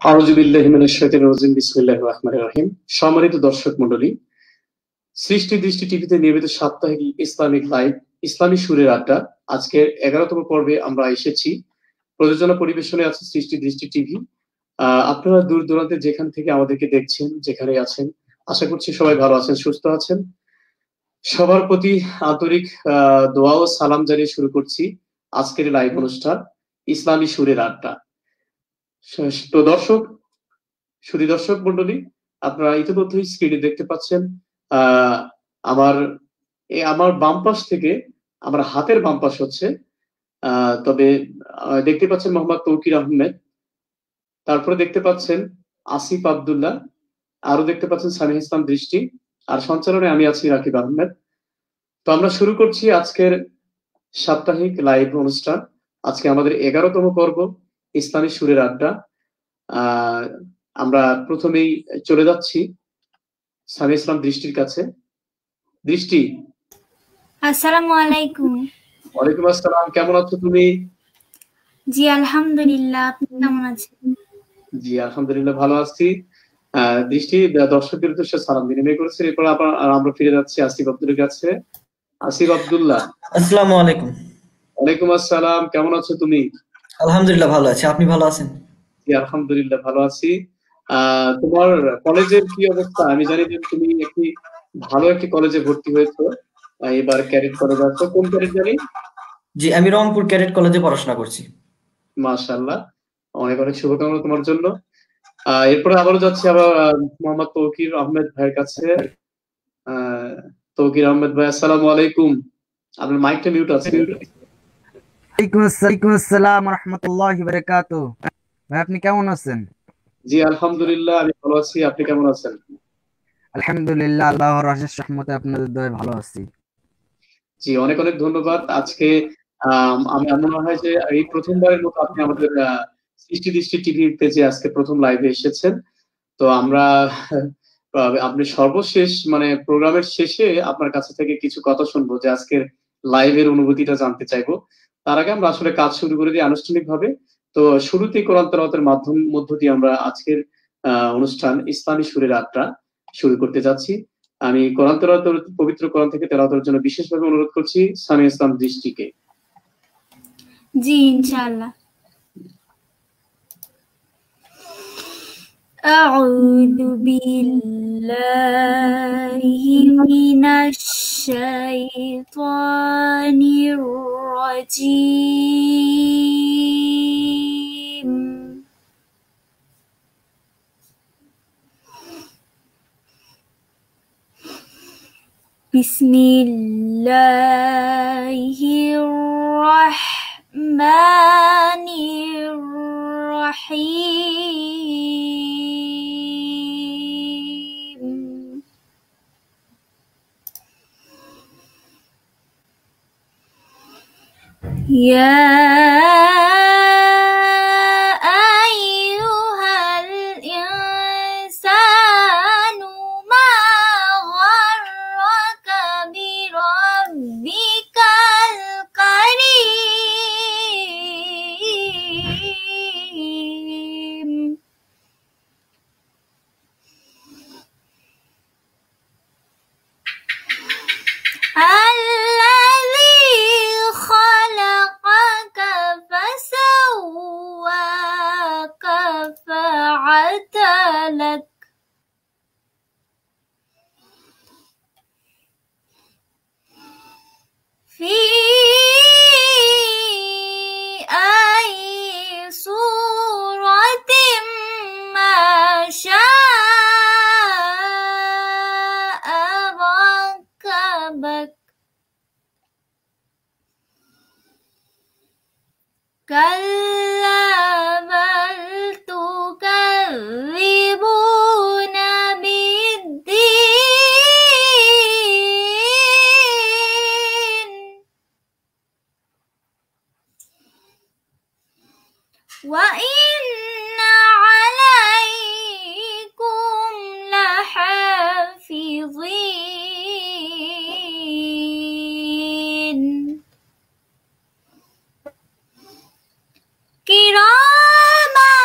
আউযু বিল্লাহি মিনাশ শাইতানির রাজিম বিসমিল্লাহির রহমানির রহিম। সম্মানিত দর্শক মণ্ডলী, সৃষ্টি দৃষ্টি টিভিতে নিয়মিত সাপ্তাহিক ইসলামিক লাইভ ইসলামী সুরের আড্ডা আজকের 11তম পর্বে আমরা এসেছি। প্রযোজনা পরিবেশনে আছে সৃষ্টি দৃষ্টি টিভি। আপনারা দূর দূরান্তে যেখান থেকে আমাদেরকে দেখছেন, যেখানে আছেন, আশা করছি সবাই ভালো আছেন, সুস্থ আছেন। সবার প্রতি আন্তরিক দোয়া ও সালাম জানিয়ে শুরু করছি আজকের লাইভ অনুষ্ঠান ইসলামী সুরের আড্ডা। তো দর্শক মন্ডলী, আপনারা ইতিমধ্যেই স্ক্রিনে দেখতে পাচ্ছেন আহ আমার আমার বাম পাশ থেকে আমার হাতের বাম পাশ হচ্ছে তবে দেখতে পাচ্ছেন মোহাম্মদ তৌকির আহমেদ, তারপরে দেখতে পাচ্ছেন আসিফ আব্দুল্লাহ, আরো দেখতে পাচ্ছেন সামি ইসলাম দৃষ্টি, আর সঞ্চালনে আমি আছি রাকিব আহমেদ। তো আমরা শুরু করছি আজকের সাপ্তাহিক লাইভ অনুষ্ঠান। আজকে আমাদের 11তম পর্ব ইসলামী সুরের আড্ডা। আমরা প্রথমেই চলে যাচ্ছি সামি ইসলাম দৃষ্টির কাছে। দৃষ্টি, আসসালামু আলাইকুম। ওয়ালাইকুম আসসালাম, কেমন আছো তুমি? জি আলহামদুলিল্লাহ, আপনি কেমন আছেন? জি আলহামদুলিল্লাহ ভালো আছি। দৃষ্টি দর্শকদের উদ্দেশ্যে সালাম বিনিময় করেছি, এরপর আমরা ফিরে যাচ্ছি আসিফ আব্দুল্লার কাছে। আসিফ আব্দুল্লাহ, আসসালামু আলাইকুম। ওয়ালাইকুম আসসালাম, কেমন আছো তুমি? আলহামদুলিল্লাহ ভালো আছি, আপনি ভালো আছেন? জি আলহামদুলিল্লাহ ভালো আছি। তোমার কলেজের কি অবস্থা? আমি জানি যে তুমি ভালো একটি কলেজে ভর্তি হয়েছো, এবার ক্যাডেট কলেজ আছো। কোন ক্যাডেট জানি? জি, আমি রংপুর ক্যাডেট কলেজে পড়াশোনা করছি। মাশাআল্লাহ, অনেক অনেক শুভকামনা তোমার জন্য। এরপরে আবারও যাচ্ছি আবার মোহাম্মদ তৌকির আহমেদ ভাইয়ের কাছে। তৌকির আহমেদ ভাই, আসসালামু আলাইকুম। আপনার মাইকটা মিউট আছে। ওয়ালাইকুম আসসালাম ওয়া রাহমাতুল্লাহি ওয়া বারাকাতুহু। ভাই আপনি কেমন আছেন? জি আলহামদুলিল্লাহ আমি ভালো আছি, আপনি কেমন আছেন? আলহামদুলিল্লাহ, আল্লাহর অশেষ রহমতে আপনাদের দয়ায় ভালো আছি। জি অনেক অনেক ধন্যবাদ। আজকে আমি মনে হয় যে এই প্রথমবারের মতো আপনি আমাদের সৃষ্টি দৃষ্টি টিভি পেজে আজকে প্রথম লাইভে এসেছেন। তো আমরা আপনি সর্বশেষ মানে প্রোগ্রামের শেষে আপনার কাছে থেকে কিছু কথা শুনবো, যে আজকের লাইভের অনুভূতিটা জানতে চাইবো। তার আগে আমরা আসলে কাজ শুরু করে দিই আনুষ্ঠানিকভাবে। তো শুরুতেই কোরআন তেলাওয়াতের মধ্য দিয়ে আমরা আজকের অনুষ্ঠান ইসলামী সুরের আড্ডা শুরু করতে যাচ্ছি। আমি কোরআন তেলাওয়াত, পবিত্র কোরআন থেকে তেলাওয়াতের জন্য বিশেষভাবে অনুরোধ করছি সামি ইসলাম দৃষ্টিকে। জি ইনশাআল্লাহ। أعوذ بالله من الشيطان الرجيم. بسم الله الرحمن الرحيم. يا أيها الإنسان ما غرك بربك الكريم. الذي خلقك فسواك فعدلك في أي صورة ما شاء ركبك. كلا بل تكذبون بالدين وإن عليكم لحافظين كراما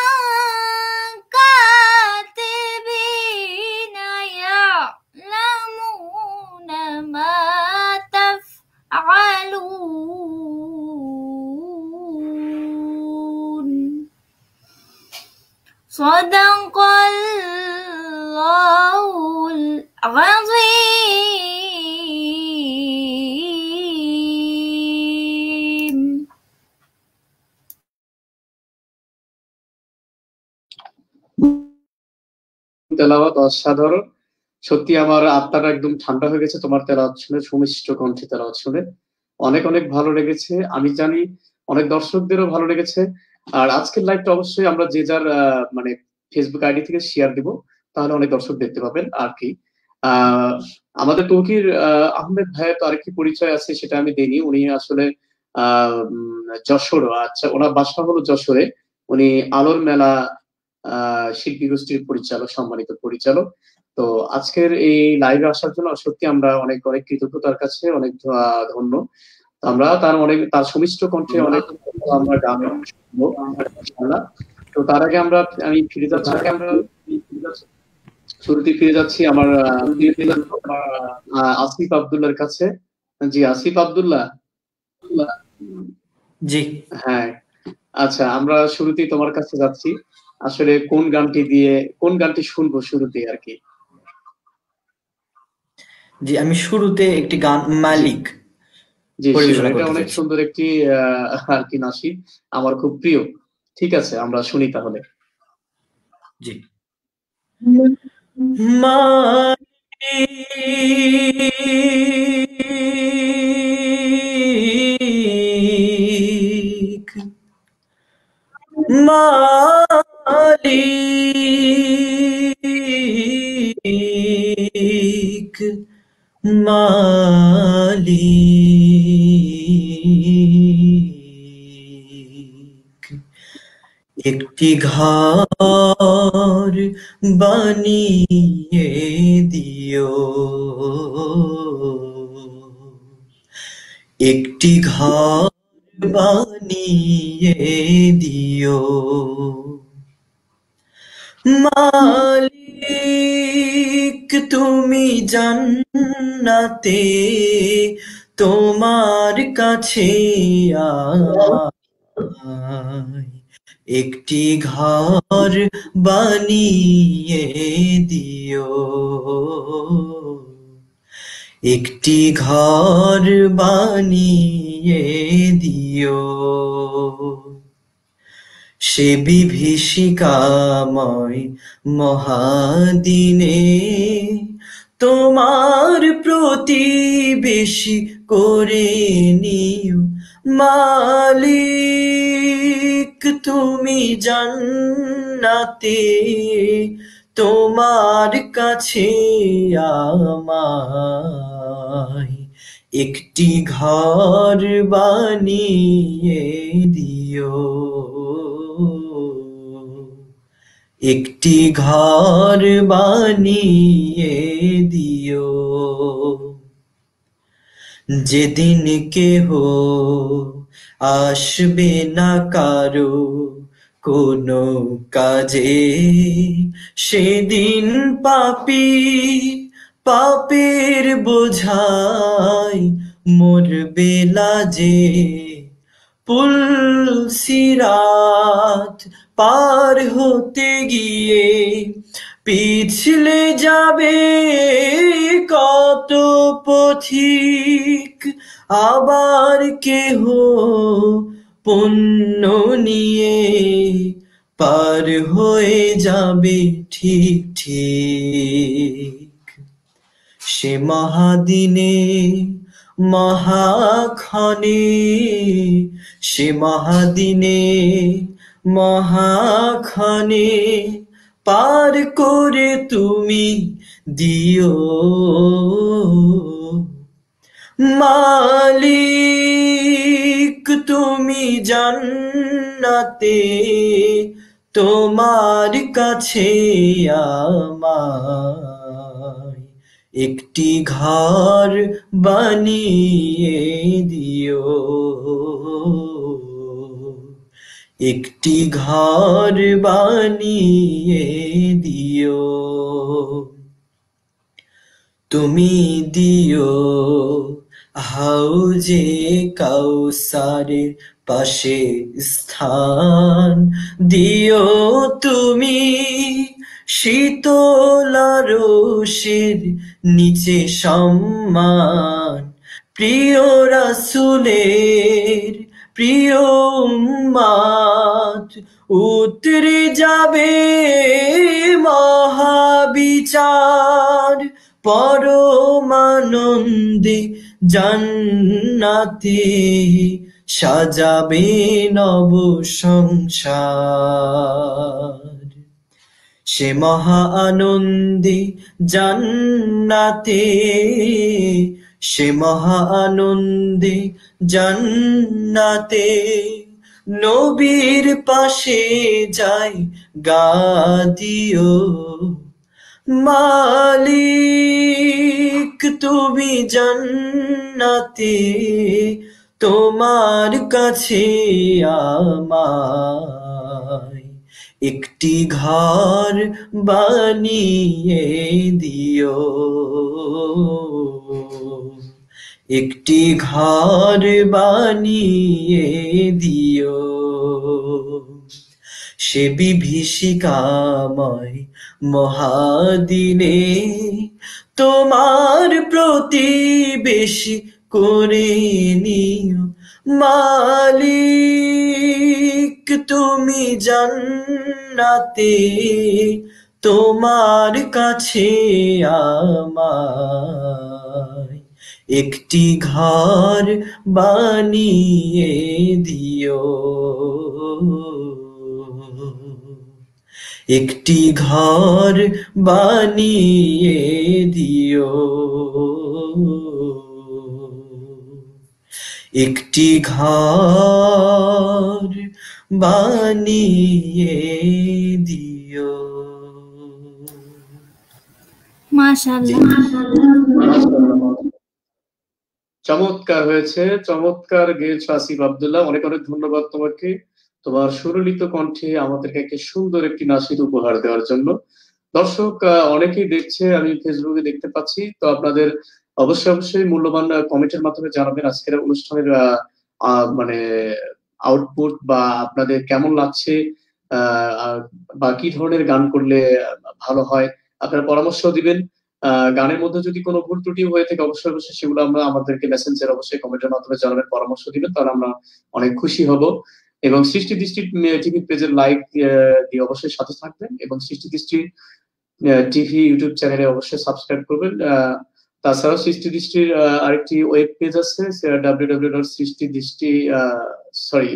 Sadaqallahul Azim. তেলাওয়াত অসাধারণ। সত্যি আমার আত্মাটা একদম ঠান্ডা হয়ে গেছে তোমার তেলাওয়াত শুনে, সুমিষ্ট কণ্ঠে তেলাওয়াত শুনে। অনেক অনেক ভালো লেগেছে। আমি জানি অনেক দর্শকদেরও ভালো লেগেছে। আর আজকের লাইভটা অবশ্যই আমরা যে যার মানে ফেসবুক আইডি থেকে শেয়ার দিব, তাহলে অনেক দর্শক দেখতে পাবেন আর কি। আমাদের তৌকির আহমেদ ভাইয়ের তো আরেকটি পরিচয় আছে, সেটা আমি দেইনি। উনি আসলে যশোর, আচ্ছা ওনার বাসা হলো যশোরে। উনি আলোর মেলা শিল্পী গোষ্ঠীর পরিচালক, সম্মানিত পরিচালক। তো আজকের এই লাইভে আসার জন্য সত্যি আমরা অনেক অনেক কৃতজ্ঞতার কাছে, অনেক ধন্য। তো আমরা তার সুমিষ্ট কণ্ঠে অনেক আমরা গান শুনবো ইনশাআল্লাহ। তো তার আগে আমি ফিরে যাচ্ছি, শুরুতে ফিরে যাচ্ছি আমার আসিফ আব্দুল্লাহর কাছে। জি আসিফ আব্দুল্লাহ। জি হ্যাঁ, আচ্ছা আমরা শুরুতেই তোমার কাছে যাচ্ছি। আসলে কোন গানটি শুনবো শুরুতে আর কি? জি আমি শুরুতে একটি গান মালিক জি পরিবেশনা এটা করতে অনেক চাচ্ছি। সুন্দর একটি আর কি নাসিদ, আমার খুব প্রিয়। ঠিক আছে, আমরা শুনি তাহলে। জি মালিক মালিক মালিক একটি ঘর বানিয়ে দিও, একটি ঘর বানিয়ে দিও মালিক, তুমি জান্নাতে তোমার কাছে আমায় একটি ঘর বানিয়ে দিও, একটি ঘর বানিয়ে দিও। সে বিভীষিকাময় মহাদিনে তোমার প্রতিবেশী করে নিও মালিক, তুমি জান্নাতে তোমার কাছে আমায় একটি ঘর বানিয়ে দিও, একটি ঘর বানিয়ে দিও। যেদিন কেহ আসবে না কারো কোনো কাজে, সেদিন পাপী পাপের বোঝায় মরবে লাজে, পুলসিরাত পার হতে গিয়ে পিছলে যাবে কত পথিক, আবার কেহ পুণ্য নিয়ে পার হয়ে যাবে ঠিক ঠিক। সে মহাদিনে মহাক্ষণে, সে মহাদিনে মহাক্ষণে পার করে তুমি দিও মালিক, তুমি জান্নাতে তোমার কাছে আমায় একটি ঘর বানিয়ে দিও, একটি ঘর বানিয়ে দিও। তুমি দিও হাউজে কাউসারের পাশে স্থান দিও তুমি, শীতল আরশের নিচে সম্মান, প্রিয় রাসূলের প্রিয় উম্মত, উতরে যাবে মহাবিচার, পরমানন্দে জান্নাতে সাজাবে নব সংসার। সে মহা আনন্দে জান্নাতে, সে মহা আনন্দে জান্নাতে, নবীর পাশে যাই গা দিও, মালিক তুমি জান্নাতে, তোমার কাছে আমায় একটি ঘর বানিয়ে দিও, একটি ঘর বানিয়ে দিও। সে বিভীষিকাময় মহাদিনে তোমার প্রতিবেশী করে নিও, মালিক তুমি জান্নাতে, তোমার কাছে আমায় একটি ঘর বানিয়ে দিও, একটি ঘর বানিয়ে দিও, একটি ঘর বানিয়ে দিও। মাশাআল্লাহ। চমৎকার হয়েছে, চমৎকার গেয়েছো আসিফ আব্দুল্লাহ, অনেক অনেক ধন্যবাদ তোমাকে তোমার সুরলিত কণ্ঠে আমাদেরকে একটা সুন্দর একটি নাশিদ উপহার দেওয়ার জন্য। দর্শক অনেকেই দেখছে, আমি ফেসবুকে দেখতে পাচ্ছি, তো আপনাদের অবশ্যই মূল্যবান কমেন্টের মাধ্যমে জানাবেন আজকের অনুষ্ঠানের মানে আউটপুট বা আপনাদের কেমন লাগছে, বা কি ধরনের গান করলে ভালো হয় আপনারা পরামর্শ দিবেন। গানের মধ্যে যদি কোনো ভুল ত্রুটি হয়ে থাকে অবশ্যই সেগুলো আমরা আমাদেরকে মেসেঞ্জার অবশ্যই কমেন্টের মাধ্যমে জানাবেন, পরামর্শ দিবেন, তাহলে আমরা অনেক খুশি হব। এবং সৃষ্টি দৃষ্টি টিভি পেজের লাইক দিয়ে অবশ্যই সাথে থাকবেন, এবং সৃষ্টি দৃষ্টি টিভি ইউটিউব চ্যানেলে অবশ্যই সাবস্ক্রাইব করবেন। তাছাড়াও সৃষ্টি দৃষ্টির আরেকটি ওয়েব পেজ আছে, www.সৃষ্টিদৃষ্টি সরি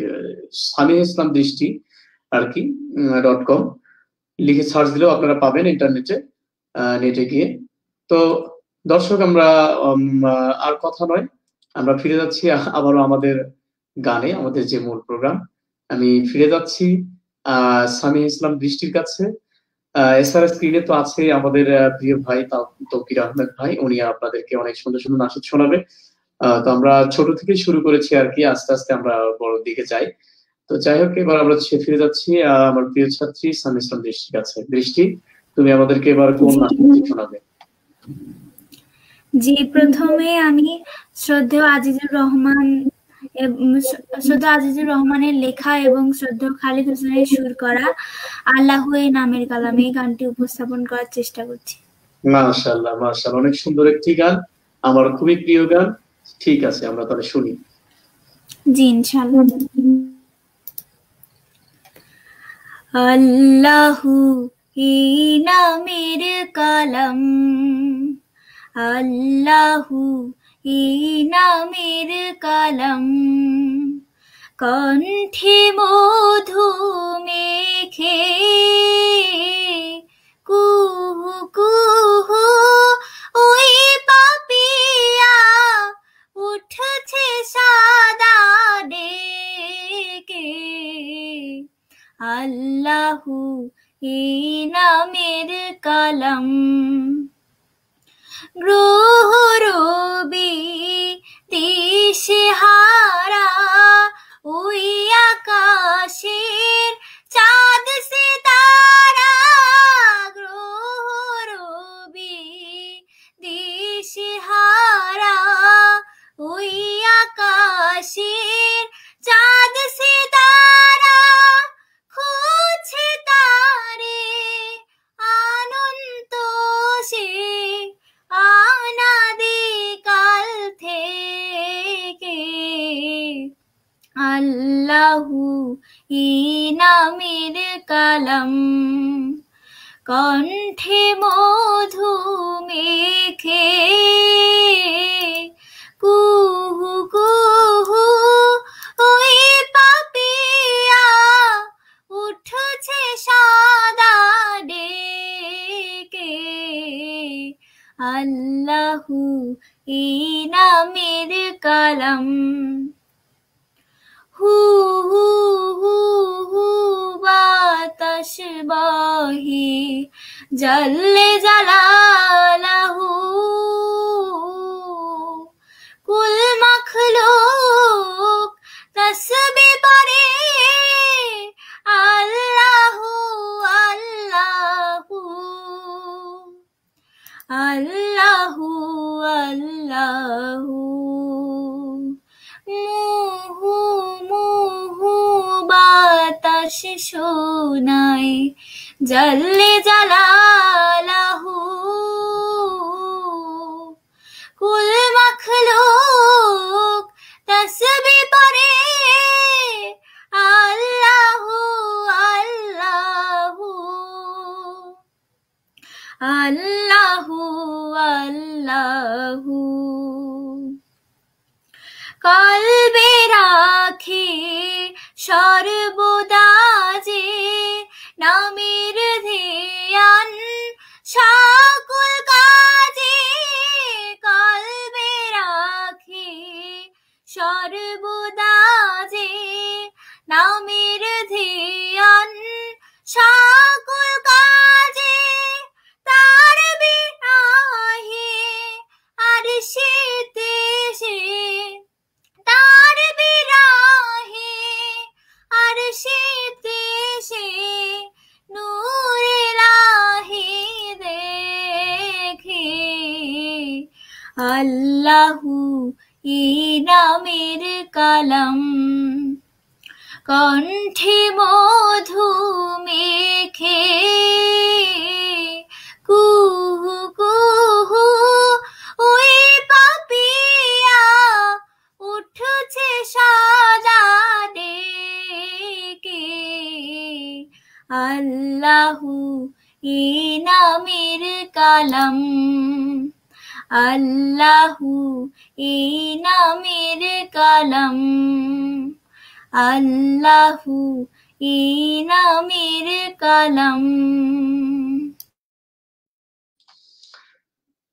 সামিহ ইসলাম দৃষ্টি আর কি .com লিখে সার্চ দিলেও আপনারা পাবেন ইন্টারনেটে, নেটে গিয়ে। তো দর্শক আমরা আর কথা নয়, আমরা ফিরে যাচ্ছি আবারও আমাদের গানে, আমাদের যে মূল প্রোগ্রাম। আমি ফিরে যাচ্ছি সামিহ ইসলাম দৃষ্টির কাছে। এছাড়া স্ক্রিনে তো আছে আমাদের প্রিয় ভাই তৌকির আহমেদ ভাই, উনি আপনাদেরকে অনেক সুন্দর সুন্দর নাটক শোনাবে। তো আমরা ছোট থেকে শুরু করেছি আর কি, আস্তে আস্তে আমরা বড় দিকে যাই। তো যাই হোক, এবার আমরা ফিরে যাচ্ছি আমার প্রিয় ছাত্রী সামিহ ইসলাম দৃষ্টির কাছে। দৃষ্টি, তুমি আমাদেরকে এবার কোন নাটকটি শোনাবে? জি, প্রথমে আমি শ্রদ্ধেয় আজিজুর রহমানের লেখা এবং শ্রদ্ধেয় খালিদ হোসেনের সুর করা আল্লাহু এই নামের কালাম এই গানটি উপস্থাপন করার চেষ্টা করছি। মাশাআল্লাহ মাশাআল্লাহ, অনেক সুন্দর একটি গান, আমার খুবই প্রিয় গান। ঠিক আছে, আমরা তাহলে শুনি। জি ইনশাআল্লাহ। আল্লাহু এই নামের কালাম, আল্লাহু এই নামের কালাম, কণ্ঠে মধু মেখে কুহু কুহু ওই পাপিয়া উঠছে সাদা ডেকে, আল্লাহু এই নামের কালাম, গ্রহ রবি দিশেহারা ওই আকাশের চাঁদ সিতারা, গ্রহ রবি দিশেহারা ওই আকাশের চাঁদ কালাম কণ্ঠে মধু মেখে কুহু কুহু ওই পাপিয়া উঠছে সাদা ডেকে আল্লাহু এই নামের কালাম হু হু হু হু বাতাস বহে জাল্লে জালালাহু কুল মখলুক তসবিহ পড়ে আল্লাহু আল্লাহু আল্লাহু আল্লাহু মুহু মুহু বাতাস শোনায় জাল্লে জালালাহু কুল মখলুক তসবিহ পড়ে আল্লাহু আল্লাহু আল্লাহু আল্লাহু কলবে রাখে সর্বদা যে নামের ধ্যান সকল কাজে কলবে রাখে সর্বদা যে নামের ধ্যান সকল কাজে তার বিনাহে আরশেতে সে তার বিরাহে আরশেতে সে নূরে লাহি দেখে আল্লাহু এই নামের কালাম কণ্ঠে মধু মেখে কুহু কুহু ওই পাপিয়া উঠছে সাদা ডেকে আল্লাহু এই নামের কালাম আল্লাহু এই নামের কালাম আল্লাহু এই নামের কালাম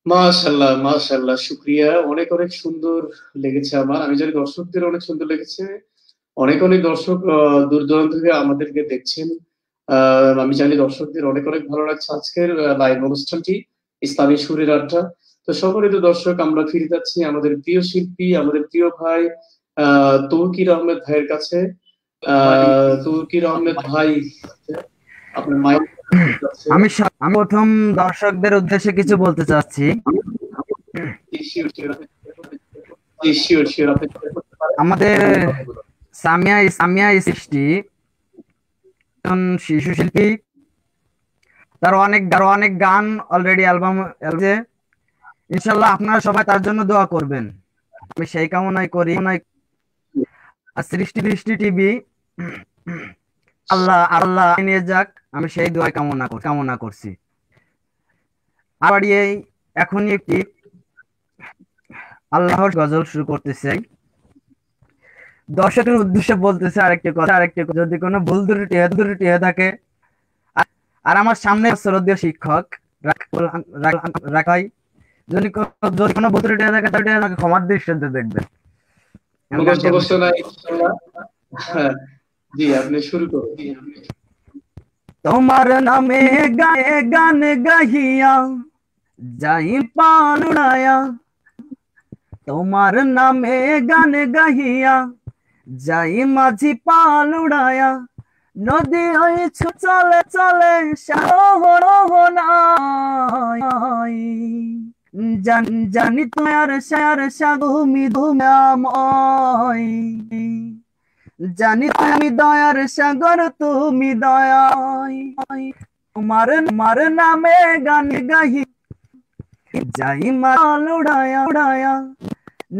মাশাআল্লাহ মাশাআল্লাহ, শুকরিয়া। অনেক অনেক সুন্দর লেগেছে আমার। আমি জানি দর্শকদের অনেক সুন্দর লেগেছে। অনেক অনেক দর্শক দূর দূরান্ত থেকে আমাদেরকে দেখছেন। আমি জানি দর্শকদের অনেক অনেক ভালো লাগছে আজকের লাইভ অনুষ্ঠানটি ইসলামী সুরের আড্ডা। তো সম্মানিত দর্শক, আমরা ফিরে যাচ্ছি আমাদের প্রিয় শিল্পী, আমাদের প্রিয় ভাই তৌকির আহমেদ ভাইয়ের কাছে। তৌকির আহমেদ ভাই, আপনার মাইক। আমি প্রথম দর্শকদের উদ্দেশ্যে কিছু বলতে চাচ্ছি। আমাদের সামিয়া সৃষ্টি শিশু শিল্পী, তার অনেক গান অলরেডি অ্যালবাম আছে। ইনশাল্লাহ আপনারা সবাই তার জন্য দোয়া করবেন, আমি সেই কামনাই করি। আর সৃষ্টি টিভি আল্লাহ নিয়ে যাক, আমি সেই দোয়া কামনা করছি। আবার এখনই একটি আল্লাহর গজল শুরু করতে চাই। দর্শকের উদ্দেশ্যে বলতেছে আরেকটি কথা, যদি কোনো ভুল ত্রুটি হয়ে থাকে, আর আমার সামনে শ্রদ্ধেয় শিক্ষক রাখাই, যদি কোনো ভুল ত্রুটি হয়ে থাকে তাহলে আমাকে ক্ষমার দৃষ্টিতে দেখবেন। জি, আপনি শুরু করুন। তোমার নামে গান গাহিয়া যাই পান উড়ায়া, তোমার নামে গান গাহিয়া যাই মাঝি পাল উড়ায়া, নদী হয়েছে চলে চলে সাহনাই, জানি তোমার সার সাগুমি ধুমাময়, জানি আমি দয়ার সাগর তুমি দয়ায়, তোমার নামে গান গাহি যাই মাল উড়ায়া,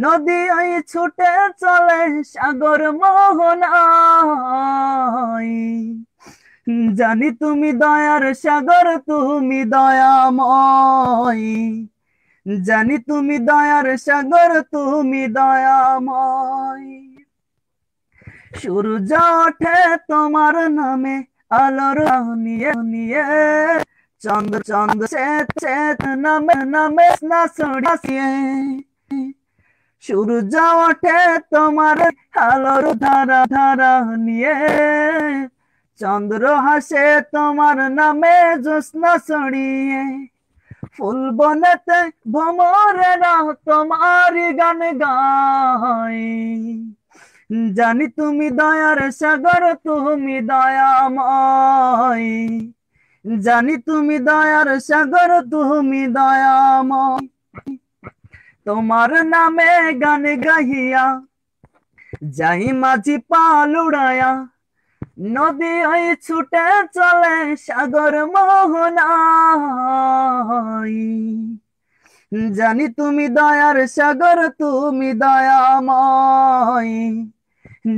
নদী ওই ছুটে চলে সাগর মোহনায়, জানি তুমি দয়ার সাগর, তুমি দয়াময়। জানি তুমি দয়ার সাগর, তুমি দয়াময়। সূর্য ওঠে তোমার নামে আলোর নিয়ে নিয়ে, চন্দ্র চন্দ্র চেত নামে নামে না ছড়িয়ে। সূর্য ওঠে তোমার আলোর ধারা ধারা নিয়ে, চন্দ্র হাসে তোমার নামে জ্যোৎস্না ছড়িয়ে। ফুল বনেতে ভ্রমরেরা তোমার গান গায়। জানি তুমি দয়ার সাগর, তুমি দয়াময়। জানি তুমি দয়ার সাগর, তুমি দয়াময়। তোমার নামে গান গাহিয়া যাই মাঝি পাল উড়ায়া, নদী ওই ছুটে চলে সাগর মোহনায়। জানি তুমি দয়ার সাগর, তুমি দয়াময়।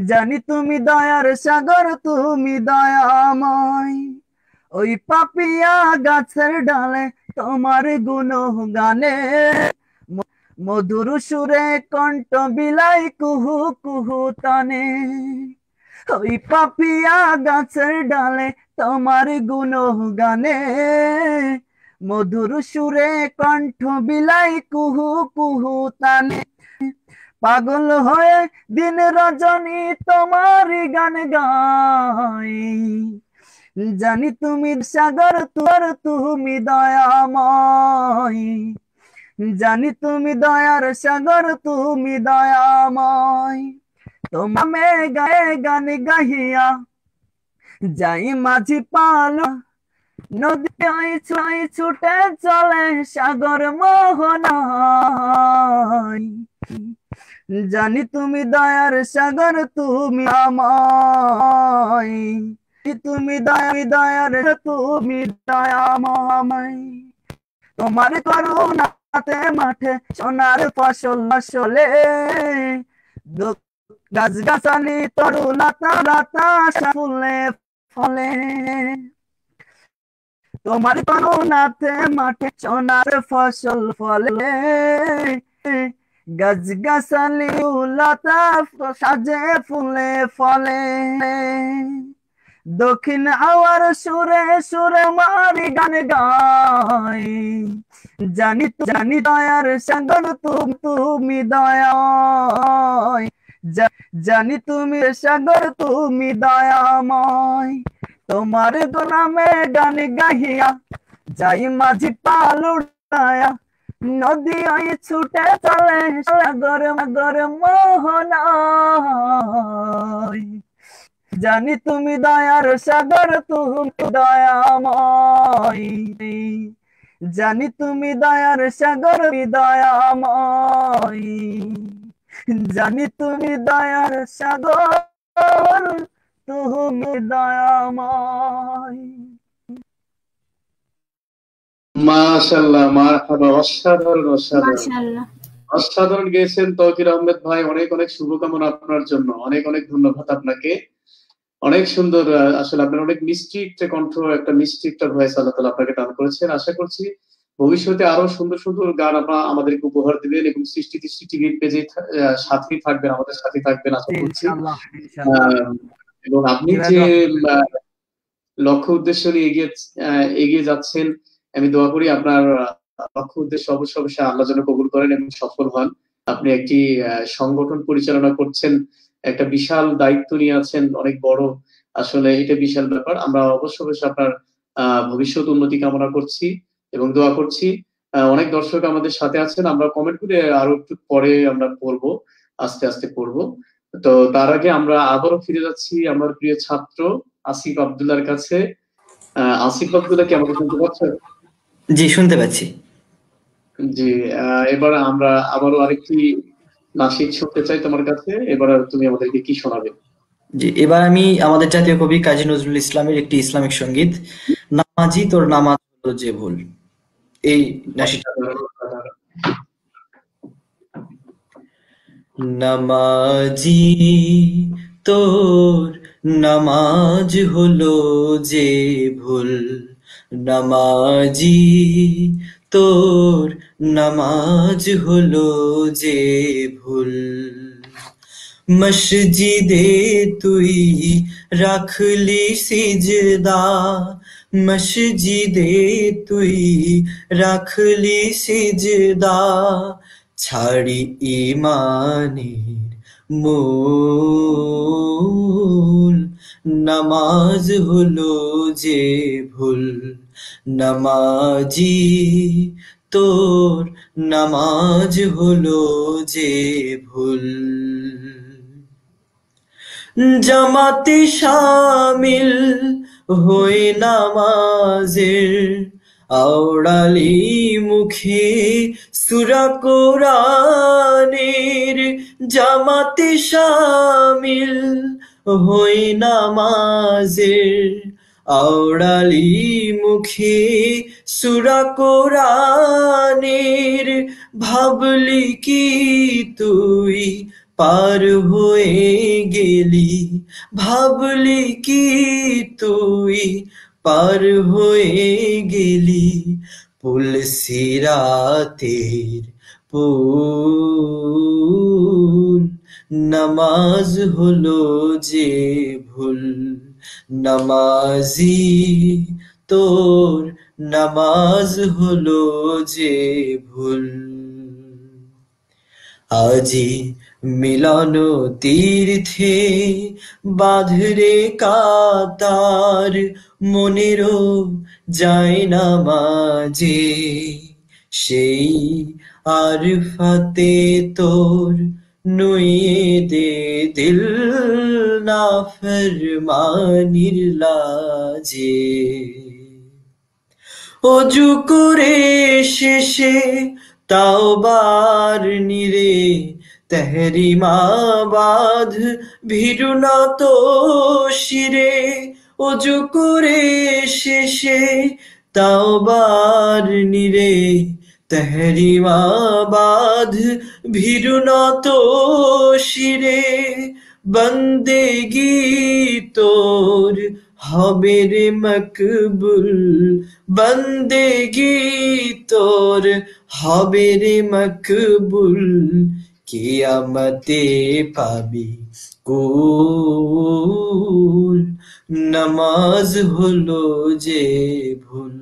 জানি তুমি দয়ার সাগর, তুমি দয়াময়। ওই পাপিয়া গাছের ডালে তোমার গুণগানে, মধুর সুরে কণ্ঠ বিলাই কুহু কুহু তানে। ওই পাপিয়া গাছের ডালে তোমার গুণগানে, মধুর সুরে কণ্ঠ বিলাই কুহু কুহু তানে। পাগল হয়ে দিন রজনী তোমার গান গাই। জানি তুমি সাগর, তুমি দয়াময়। জানি তুমি দয়ার সাগর, তুমি দয়াময়। তোমার গায়ে গান গাহিয়া যাই মাঝি পাল, নদী ছুটে চলে সাগর মোহনায়। জানি তুমি দয়ার সাগর, তুমি আমায়। তুমি দয়ার, তুমি দয়াময়। তোমার করুণাতে মাঠে সোনার ফসল আসলে, গাছ গাছালি তরু লতা লতা ফুলে ফলে। তোমার করুণাতে মাঠে সোনার ফসল ফলে, গাছ গাছালি লতা সাজে ফুলে ফলে। দক্ষিণ হাওয়ার সুরে সুরে মারি গান গাই। জানি দয়ার সাগর, তুমি দয়াময়। জানি তুমি সাগর, তুমি দয়াময়। তোমার গোলামে গান গাহিয়া যাই মাঝি পাল উড়ায়া, নদী ওই ছুটে চলে সাগর সাগর মোহনায়। জানি তুমি দয়ার সাগর, তুমি দয়াময়। জানি তুমি দয়ার সাগর, দয়াময়। জানি তুমি দয়ার সাগর, তুমি দয়াময়। মাশাআল্লাহ, মারহাবা, অসাধারণ অসাধারণ মাশাআল্লাহ। অসাধারণ গেয়েছেন তৌকির আহমেদ ভাই। অনেক অনেক শুভকামনা আপনার জন্য, অনেক অনেক ধন্যবাদ আপনাকে। অনেক সুন্দর, আসলে আপনার অনেক মিষ্টি একটা কণ্ঠ, একটা মিষ্টি একটা ভয়েস আল্লাহ তাআলা আপনাকে দান করেছেন। আশা করছি ভবিষ্যতে আরো সুন্দর সুন্দর গান আপনারা আমাদেরকে উপহার দিবেন এবং সৃষ্টি দৃষ্টি টিভির পেজে সাথেই থাকবেন, আমাদের সাথে থাকবেন আশা করছি। ইনশাআল্লাহ ইনশাআল্লাহ। এবং আপনি যে লক্ষ্য উদ্দেশ্য নিয়ে এগিয়ে যাচ্ছেন, আমি দোয়া করি আপনার লক্ষ্য উদ্দেশ্য অবশ্যই আল্লাহ যেন কবুল করেন এবং সফল হন। আপনি একটি সংগঠন পরিচালনা করছেন, একটা বিশাল দায়িত্ব নিয়ে আছেন, অনেক বড়, আসলে এটা বিশাল ব্যাপার। আমরা অবশ্যই আপনার ভবিষ্যৎ উন্নতি কামনা করছি এবং দোয়া করছি। অনেক দর্শক আমাদের সাথে আছেন, আমরা কমেন্ট করে আরো একটু পরে আমরা পড়বো, আস্তে আস্তে পড়বো। তো তার আগে আমরা আবারও ফিরে যাচ্ছি আমার প্রিয় ছাত্র আসিফ আব্দুল্লাহর কাছে। আসিফ আব্দুল্লাহ কি আমাকে শুনতে পাচ্ছেন? জি, শুনতে পাচ্ছি। জি, এবার আমরা আবারও আরেকটি নাশিদ শুনতে চাই তোমার কাছে। এবার তুমি আমাদেরকে কি শোনাবে? জি, এবার আমি আমাদের জাতীয় কবি কাজী নজরুল ইসলামের একটি ইসলামিক সঙ্গীত, নামাজি তোর নামাজ হলো যে ভুল, এই নাশিদটা। নামাজি তোর নামাজ হলো যে ভুল, নামাজি তোর নামাজ হলো যে ভুল। মসজিদে তুই রাখলি সিজদা, মসজিদে তুই রাখলি সিজদা, ছাড়ি ইমানের মূল। নামাজ হলো যে ভুল, নামাজি তোর নামাজ হলো যে ভুল। জামাতে শামিল হয়ে নামাজের আওড়ালি মুখে সূরা কোরআনের, জামাতে শামিল হয়ে নামাজের আওড়ালি মুখে সূরা কোরআনের, ভাবলি কি তুই পার হয়ে গেলি, ভাবলি কি তুই পার হয়ে গেলি পুল সিরাতের পুল। নামাজ হলো যে ভুল, নামাজি তোর নামাজ হলো যে ভুল। আজি মিলন তীর্থে বাঁধরে কাতার, মনেরও যায় না মাঝে সেই আরফাতে তোর নুয়ে দে দিল না ফরমানির লাজে। অজু করে শেষে তাওবার নিরে তেহরিমা বাঁধ ভীরু নত শিরে, অজু করে শেষে তাওবার নিরে তেহরিমা বাঁধ ভীরু নত শিরে। বন্দেগি তোর হবে রে মকবুল, বন্দেগি তোর হবে রে মকবুল, কিয়ামতে পাবি কুল। নামাজ হলো যে ভুল,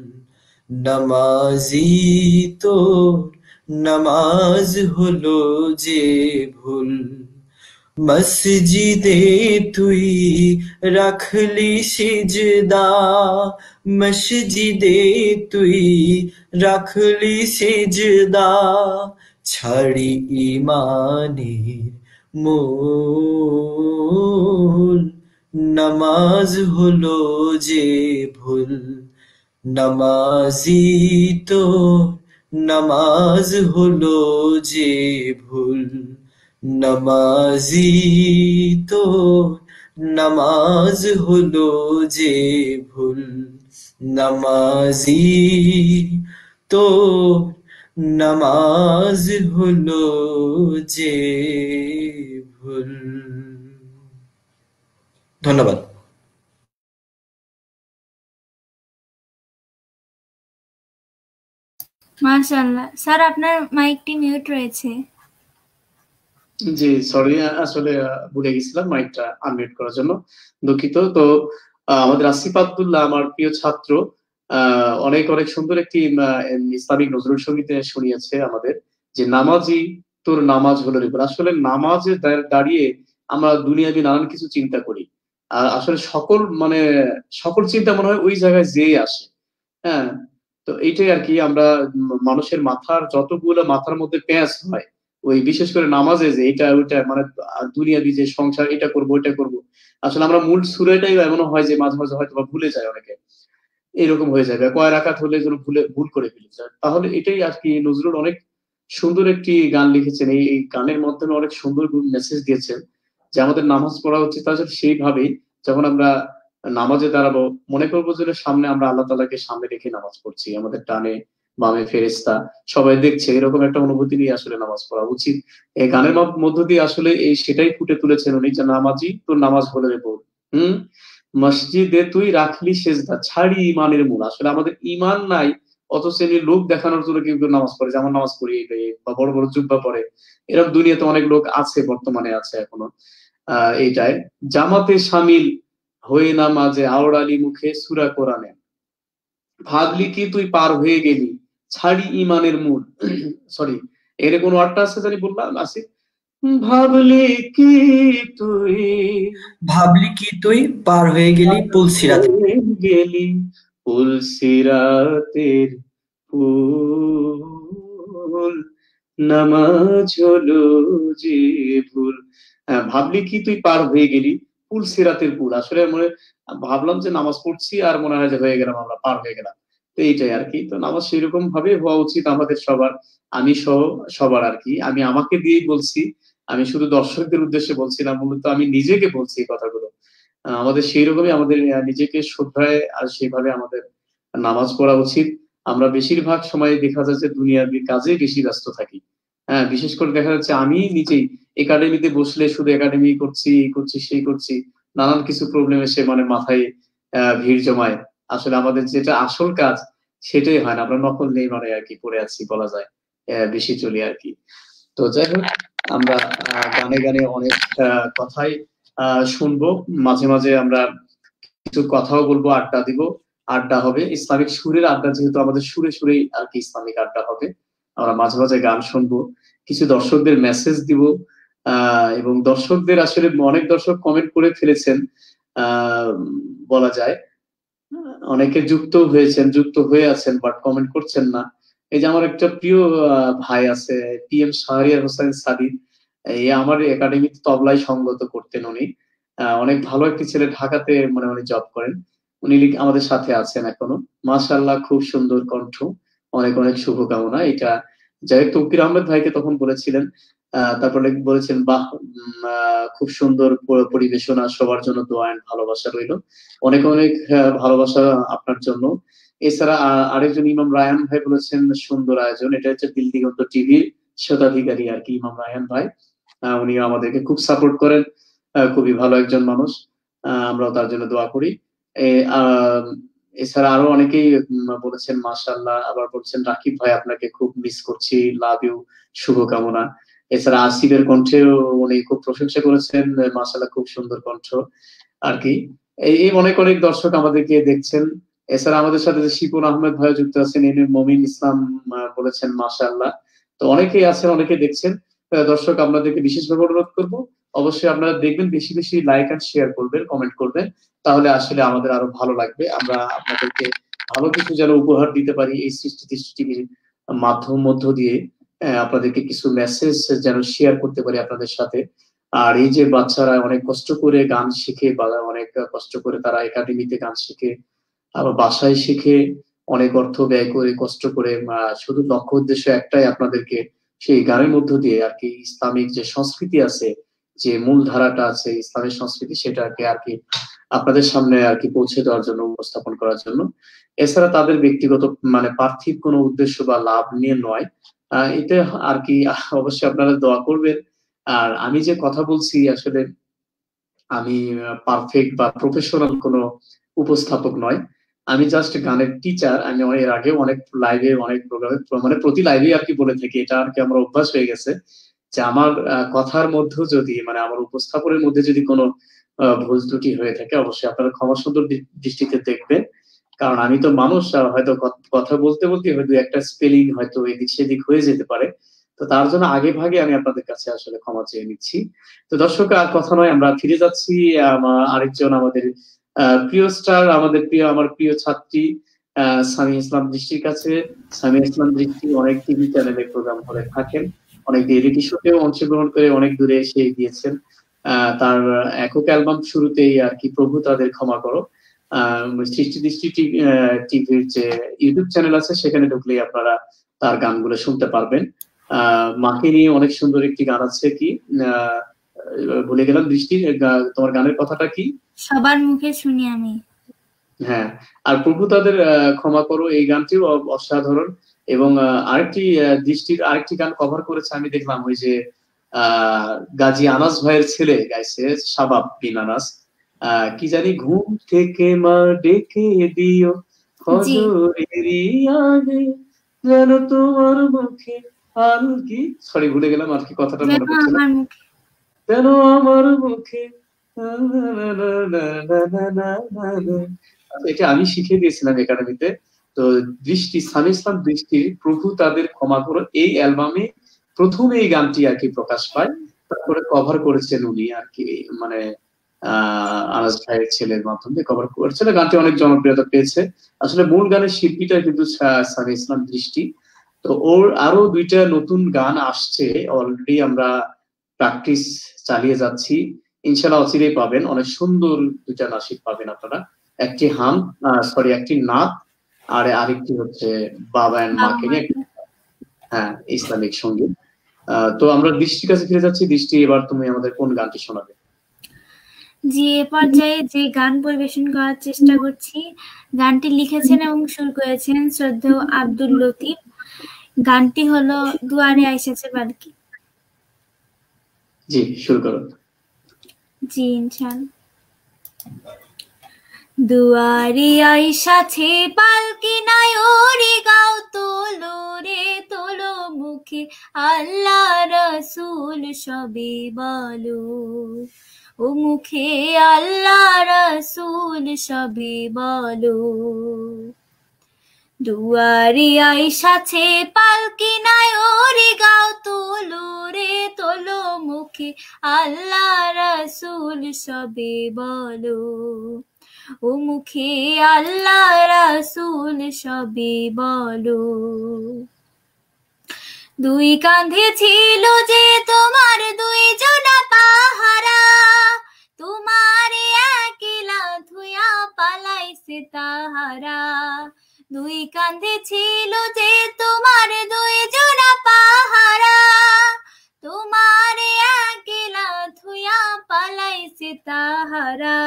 নামাজি তোর নামাজ হলো যে ভুল। মসজিদে তুই রাখলি সিজদা, মসজিদে তুই রাখলি সিজদা, ছাড়ি ইমানের মূল। নামাজ হলো যে ভুল, নামাজি তোর নামাজ হলো যে ভুল, নামাজি তোর নামাজ হলো যে ভুল, নামাজি তোর নামাজ হলো যে ভুল। ধন্যবাদ। মাশাআল্লাহ। স্যার আপনার মাইকটি মিউট রয়েছে। জি সরি, আসলে ভুলে গেছিলাম মাইকটা আনমিউট করার জন্য, দুঃখিত। তো আমাদের আসিফ আব্দুল্লাহ আমার প্রিয় ছাত্র অনেক অনেক সুন্দর একটি ইসলামিক নজরুল সঙ্গীতে শুনিয়েছে আমাদের, যে নামাজি তোর নামাজ হলো রে ভুল। আসলে নামাজে দাঁড়িয়ে আমরা দুনিয়াবি নানান কিছু চিন্তা করি, আর আসলে সকল চিন্তা মনে হয় ওই জায়গায় যেয়ে আসে। হ্যাঁ, তো এইটাই আর কি, আমরা মানুষের মাথার যতগুলো মাথার মধ্যে প্যাঁচ হয়, ওই বিশেষ করে নামাজে যে এটা ওইটা দুনিয়াবি যে সংসার, এটা করবো ওইটা করবো, আসলে আমরা মূল সুরাটাই এমনও হয় যে মাঝে মাঝে হয়তো বা ভুলে যায় অনেকে, এরকম হয়ে যাবে কয় রাকাত হলে যেন ভুল করে ফেলি। তাহলে এটাই আর কি, নজরুল অনেক সুন্দর একটি গান লিখেছেন, এই গানের মাধ্যমে অনেক সুন্দর মেসেজ দিয়েছেন যে আমাদের নামাজ পড়া উচিত। তাছাড়া সেইভাবেই যখন আমরা নামাজে দাঁড়াবো মনে করবো যে সামনে আমরা আল্লাহ তাআলাকে সামনে রেখে নামাজ পড়ছি, আমাদের ডানে বামে ফেরেশতা, সবাই দেখছে, এরকম একটা অনুভূতি নিয়ে আসলে নামাজ পড়া উচিত। এই গানের মধ্য দিয়ে আসলে এই সেটাই ফুটে তুলেছেন উনি, যে নামাজি তোর নামাজ হলো রে বোন, মসজিদে তুই রাখলি সেজদা, ছাড়ি ইমানের মূল। আসলে আমাদের ইমান নাই, অথচ এমনি লোক দেখানোর জন্য কেউ কেউ নামাজ পড়ে, যেমন নামাজ পড়ি বা বড় বড় জুব্বা পড়ে, এরকম দুনিয়াতে অনেক লোক আছে, বর্তমানে আছে এখনো। এইটাই জামাতে শামিল হয়ে নামাজে আওড়ালি মুখে সূরা কোরআনে, ভাবলি কি তুই পার হয়ে গেলি, ছাড়ি ইমানের মূল। সরি, এর কোন ওয়ার্ডটা আছে জানি, বললাম আসি, ভাবলি কি তুই পার হয়ে গেলি পুলসিরাতে, গেলি পুলসিরাতের ফুল, নামাজ হলো যে ভুল। ভাবলি কি তুই পার হয়ে গেলি পুলসিরাতের পুল। আসলে মনে ভাবলাম যে নামাজ পড়ছি আর মনে হয় যে হয়ে গেলাম, আমরা পার হয়ে গেলাম। তো এইটাই আর কি। তো নামাজ সেরকম ভাবে হওয়া উচিত আমাদের সবার, আমি সহ সবার আর কি। আমি আমাকে দিয়েই বলছি, আমি শুধু দর্শকদের উদ্দেশ্যে বলছি না, মূলত আমি নিজেকে বলছি এই কথাগুলো। আমাদের সেই রকমই আমাদের নিজেকে শ্রদ্ধায় আর সেভাবে আমাদের নামাজ পড়া উচিত। আমরা বেশিরভাগ সময় দেখা যাচ্ছে দুনিয়ার কাজে বেশি ব্যস্ত থাকি। হ্যাঁ, বিশেষ করে দেখা যাচ্ছে আমি নিজেই একাডেমিতে বসলে শুধু একাডেমি করছি, এই করছি, সেই করছি, নানান কিছু প্রবলেম এসে মানে মাথায় ভিড় জমায়। আসলে আমাদের যেটা আসল কাজ সেটাই হয় না, আমরা নকল নেই মানে আর কি পড়ে আছি বলা যায়, বেশি চলি আর কি। তো যাই হোক, আমরা গানে গানে অনেক কথাই শুনবো, মাঝে মাঝে আমরা কিছু কথাও বলবো, আড্ডা দিব, আড্ডা হবে ইসলামিক সুরের আড্ডা, যেহেতু আমাদের সুরে সুরেই আর কি ইসলামিক আড্ডা হবে। আমরা মাঝে মাঝে গান শুনবো, কিছু দর্শকদের মেসেজ দিব, এবং দর্শকদের আসলে অনেক দর্শক কমেন্ট করে ফেলেছেন, বলা যায় অনেকে যুক্ত হয়েছেন, যুক্ত হয়ে আছেন, বাট কমেন্ট করছেন না। এই যে আমার একটা প্রিয় ভাই আছে, PM শাহরিয়ার হোসেন সাদিক, এই আমার একাডেমিতে তবলায় সঙ্গত করতেন উনি। অনেক ভালো একটি ছেলে, ঢাকাতে মানে উনি জব করেন, উনি আমাদের সাথে আছেন এখনো। মাশাআল্লাহ, খুব সুন্দর কণ্ঠ, অনেক অনেক শুভকামনা। এটা যাই হোক, তৌকির আহমেদ ভাইকে তখন বলেছিলেন, তারপরে বলেছেন বাহ, খুব সুন্দর পরিবেশনা, সবার জন্য দোয়া এন্ড ভালোবাসা রইল। অনেক অনেক ভালোবাসা আপনার জন্য। এছাড়া আরেকজন ইমাম রায়ান ভাই বলেছেন সুন্দর আয়োজন, এটা হচ্ছে দিল দিগন্ত টিভির স্বত্বাধিকারী আর কি, ইমাম রায়ান ভাই। উনি আমাদেরকে খুব সাপোর্ট করেন, খুবই ভালো একজন মানুষ, আমরাও তার জন্য দোয়া করি। এছাড়া আরো অনেকেই বলেছেন মাশাআল্লাহ, আবার বলছেন রাকিব ভাই আপনাকে খুব মিস করছি, লাভ ইউ, শুভকামনা। এছাড়া আসিফের কণ্ঠেও উনি খুব প্রশংসা করেছেন, মাশাআল্লাহ খুব সুন্দর কণ্ঠ আর কি। এই অনেক অনেক দর্শক আমাদেরকে দেখছেন। এছাড়া আমাদের সাথে যে শিপন আহমেদ ভাই যুক্ত আছেন, এনে মমিন ইসলাম বলেছেন মাশাআল্লাহ। তো অনেকেই আছেন, অনেকে দেখছেন। দর্শক আপনাদেরকে বিশেষভাবে অনুরোধ করবো, অবশ্যই আপনারা দেখবেন, বেশি বেশি লাইক আর শেয়ার করবেন, কমেন্ট করবেন, তাহলে আসলে আমাদের আরো ভালো লাগবে। আমরা আপনাদেরকে ভালো কিছু যেন উপহার দিতে পারি এই সৃষ্টি টিভির মাধ্যম মধ্য দিয়ে, আপনাদেরকে কিছু মেসেজ যেন শেয়ার করতে পারি আপনাদের সাথে। আর এই যে বাচ্চারা অনেক কষ্ট করে গান শিখে, বা অনেক কষ্ট করে তারা একাডেমিতে গান শিখে, আবার বাসায় শিখে, অনেক অর্থ ব্যয় করে কষ্ট করে, শুধু লক্ষ্য উদ্দেশ্য একটাই, আপনাদেরকে সেই গানের মধ্য দিয়ে আর কি ইসলামিক যে সংস্কৃতি আছে, যে মূল ধারাটা আছে ইসলামের সংস্কৃতি, সেটাকে আর কি আপনাদের সামনে আর কি পৌঁছে দেওয়ার জন্য, উপস্থাপন করার জন্য। এছাড়া তাদের ব্যক্তিগত মানে পার্থিব কোনো উদ্দেশ্য বা লাভ নিয়ে নয়। এতে আর কি অবশ্যই আপনারা দোয়া করবেন। আর আমি যে কথা বলছি, আসলে আমি পারফেক্ট বা প্রফেশনাল কোনো উপস্থাপক নয়, আমি জাস্ট গানের টিচার। আমি এর আগে অনেক লাইভে, অনেক প্রোগ্রামে, মানে প্রতি লাইভে আর কি বলে থাকি, এটা আর কি আমার অভ্যাস হয়ে গেছে, যে আমার কথার মধ্যে যদি মানে আমার উপস্থাপনের মধ্যে যদি কোনো ভুল ত্রুটি হয়ে থাকে, অবশ্যই আপনারা ক্ষমা সুন্দর দৃষ্টিতে দেখবেন। কারণ আমি তো মানুষ, হয়তো কথা বলতে বলতে হয়তো একটা স্পেলিং হয়তো এদিক সেদিক হয়ে যেতে পারে। তো তার জন্য আগে ভাগে আমি আপনাদের কাছে আসলে ক্ষমা চেয়ে নিচ্ছি। তো দর্শক, আর কথা নয়, আমরা ফিরে যাচ্ছি আরেকজন আমাদের প্রিয় স্টার, আমার প্রিয় ছাত্রী সামিয়া ইসলাম দৃষ্টির কাছে। সামিয়া ইসলাম দৃষ্টি অনেক টিভি চ্যানেলে প্রোগ্রাম করে থাকেন, অনেক রিয়েলিটি শোতেও অংশগ্রহণ করে অনেক দূরে এসে গিয়েছেন। তার একক অ্যালবাম শুরুতেই আর কি প্রভু তাদের ক্ষমা করো, সৃষ্টি দৃষ্টি টিভির যে ইউটিউব চ্যানেল আছে, সেখানে ঢুকলেই আপনারা তার গানগুলো শুনতে পারবেন। মাকে নিয়ে অনেক সুন্দর একটি গান আছে, কি ভুলে গেলাম দৃষ্টি, তোমার গানের কথাটা কি? সবার মুখে শুনি আমি। হ্যাঁ, আর প্রভু তাদের ক্ষমা করো, এই গানটিও অসাধারণ। এবং আরেকটি দৃষ্টির আরেকটি গান কভার করেছে আমি দেখলাম, ওই যে গাজী আনাস ভাইয়ের ছেলে গাইছে, শাবাব বিন আনাস, কি জানি, ঘুম থেকে মা ডেকে দিও ফজরেরই আগে, যেন তোমার মুখে কি, সরি ভুলে গেলাম আর কি, কথাটা মনে পড়ছে না, যেন আমার মুখে, এটা আমি শিখিয়ে দিয়েছিলাম একাডেমিতে। তো দৃষ্টি, সামি ইসলাম দৃষ্টির প্রভু তাদের ক্ষমা করো, এই অ্যালবামে প্রথম এই গানটি আর কি প্রকাশ পায়, তারপরে কভার করেছেন উনি আর কি, মানে আনাস ভাইয়ের ছেলের মাধ্যমে কভার করেছিল, গানটি অনেক জনপ্রিয়তা পেয়েছে। আসলে মূল গানের শিল্পীটা কিন্তু সামি ইসলাম দৃষ্টি। তো ওর আরো দুইটা নতুন গান আসছে, অলরেডি আমরা প্র্যাকটিস চালিয়ে যাচ্ছি, ইনশাল্লাহ অচিরেই পাবেন, অনেক সুন্দর দুইটা নাসিক পাবেন আপনারা, একটি একটি নাত, আর আরেকটি হচ্ছে বাবা এন্ড মাকে নিয়ে, হ্যাঁ, ইসলামিক সঙ্গীত। তো আমরা দৃষ্টির কাছে ফিরে যাচ্ছি। দৃষ্টি, এবার তুমি আমাদের কোন গানটি শোনাবে? জি, এ পর্যায়ে যে গান পরিবেশন করার চেষ্টা করছি, গানটি লিখেছেন এবং সুর করেছেন শ্রদ্ধেয় আব্দুল লতিফ। গানটি হলো দুয়ারে আইসাছে পালকি। জি, শুরু করো। জি, ইনশাআল্লাহ। দুয়ারে আইসাছে পালকি, নায়রে গাও তোলো রে তোলো, মুখে আল্লাহ রাসূল সবে বলো, ও মুখে আল্লাহ রাসূল সবে বলো। দুয়ারে আইসাছে পালকি, নায়রে গাও তোলো রে তোলো, মুখে আল্লাহ রাসূল সবে বলো, ও মুখে আল্লাহ রাসূল সবে বলো। দুই কাঁধে ছিল যে তোমার দুই জোড়া পাহারা, তোমার একলা ধুয়া পালাইছে তাহারা। দুই কাঁধে ছিল যে তোমার দুই জোড়া পাহারা, তোমার একলা ধুয়া পালাইছে তাহারা।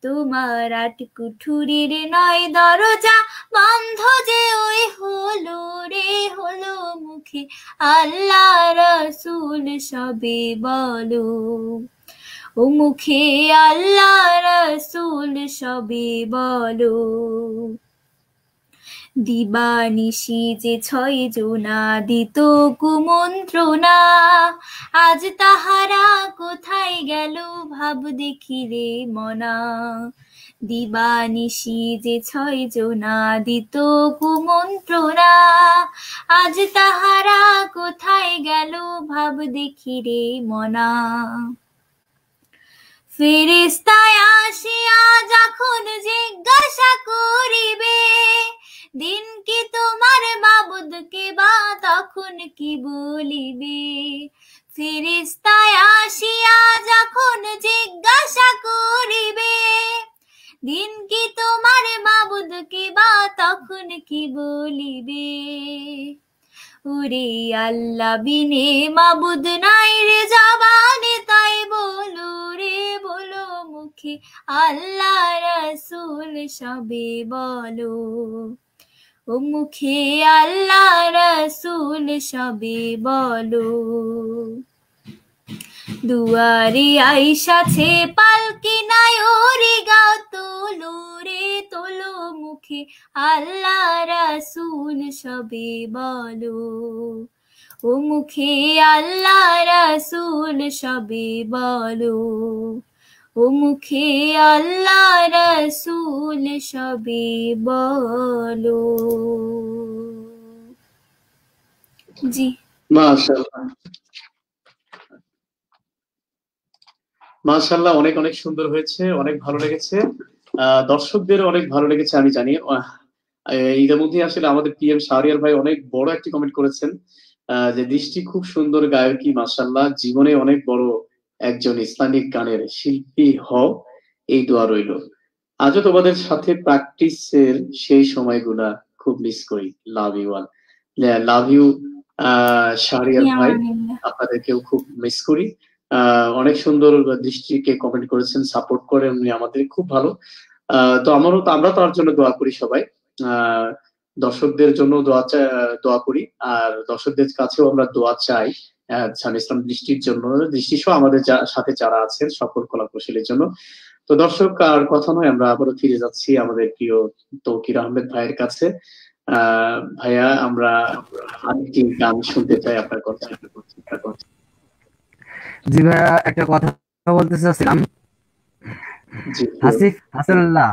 তোমার আট কুঠুরির নয় দরজা বন্ধ যে ওই হলো রে হলো, মুখে আল্লাহ রাসূল সবে বলো, ও মুখে আল্লাহ রাসূল সবে বলো। দিবানিশি যে 6 জোনা দিত কুমন্ত্রণা, আজ তাহারা কোথায় গেল ভাব দেখি রে মনা। দিবানিশি যে 6 জোনা দিত কুমন্ত্রণা, আজ তাহারা কোথায় গেল ভাব দেখি রে মনা। ফেরেশতায় আসিয়া যখন জিজ্ঞাসা করিবে, দিন কি তোমার মাবুদকে বা তখন কি বলিবে। ফেরেশতায় আসিয়া যখন জিজ্ঞাসা করিবে, দিন কি তোমার মাবুদকে বা তখন কি বলিবে। ওরে আল্লাহ বিনে মাবুদ নাই রে জবানে, তাই বলো রে বলো, মুখে আল্লাহ রাসূল সবে বলো, ও মুখে আল্লাহ রাসূল সবে বলো। দুয়ারে আইসাছে পালকি, নায়রে গাও তোলো রে তোলো, মুখে আল্লাহ রাসূল সবে বলো, ও মুখে আল্লাহ রাসূল সবে বলো, ও মুখে আল্লাহ রাসূল সবে বলো। জি, মাশাআল্লাহ, মাশাআল্লাহ, অনেক অনেক সুন্দর হয়েছে, অনেক ভালো লেগেছে, দর্শকদের অনেক ভালো লেগেছে আমি জানি। এর মধ্যে আসলে আমাদের পিএম শাহরিয়ার ভাই অনেক বড় একটি কমেন্ট করেছেন, যে দৃষ্টি খুব সুন্দর গায়কী, মাশাআল্লাহ, জীবনে অনেক বড় একজন ইসলামিক গানের শিল্পী হও, এই দোয়া রইল। আজও তোমাদের সাথে প্র্যাকটিসের সেই সময়গুলা খুব মিস করি, love you one, love you Shahriar ভাই, আপনাদেরকেও খুব মিস করি। অনেক সুন্দর দৃষ্টিকে কমেন্ট করেছেন, সাপোর্ট করেন উনি আমাদের, খুব ভালো। তো আমরা তার জন্য দোয়া করি সবাই। দর্শকদের জন্য দোয়া করি, আর দর্শকদের কাছেও আমরা দোয়া চাই জামে ইসলাম দৃষ্টির জন্য, দৃষ্টিসহ আমাদের সাথে যারা আছেন সকল কলা কৌশলীর জন্য। তো দর্শক, আর কথা নয়, আমরা আবারও ফিরে যাচ্ছি আমাদের প্রিয় তৌকির আহমেদ ভাইয়ের কাছে। ভাইয়া, আমরা আরেকটি গান শুনতে চাই আপনার কথা। জি ভাইয়া, একটা কথা বলতে চাচ্ছিলাম। আসিফ হাসানুল্লাহ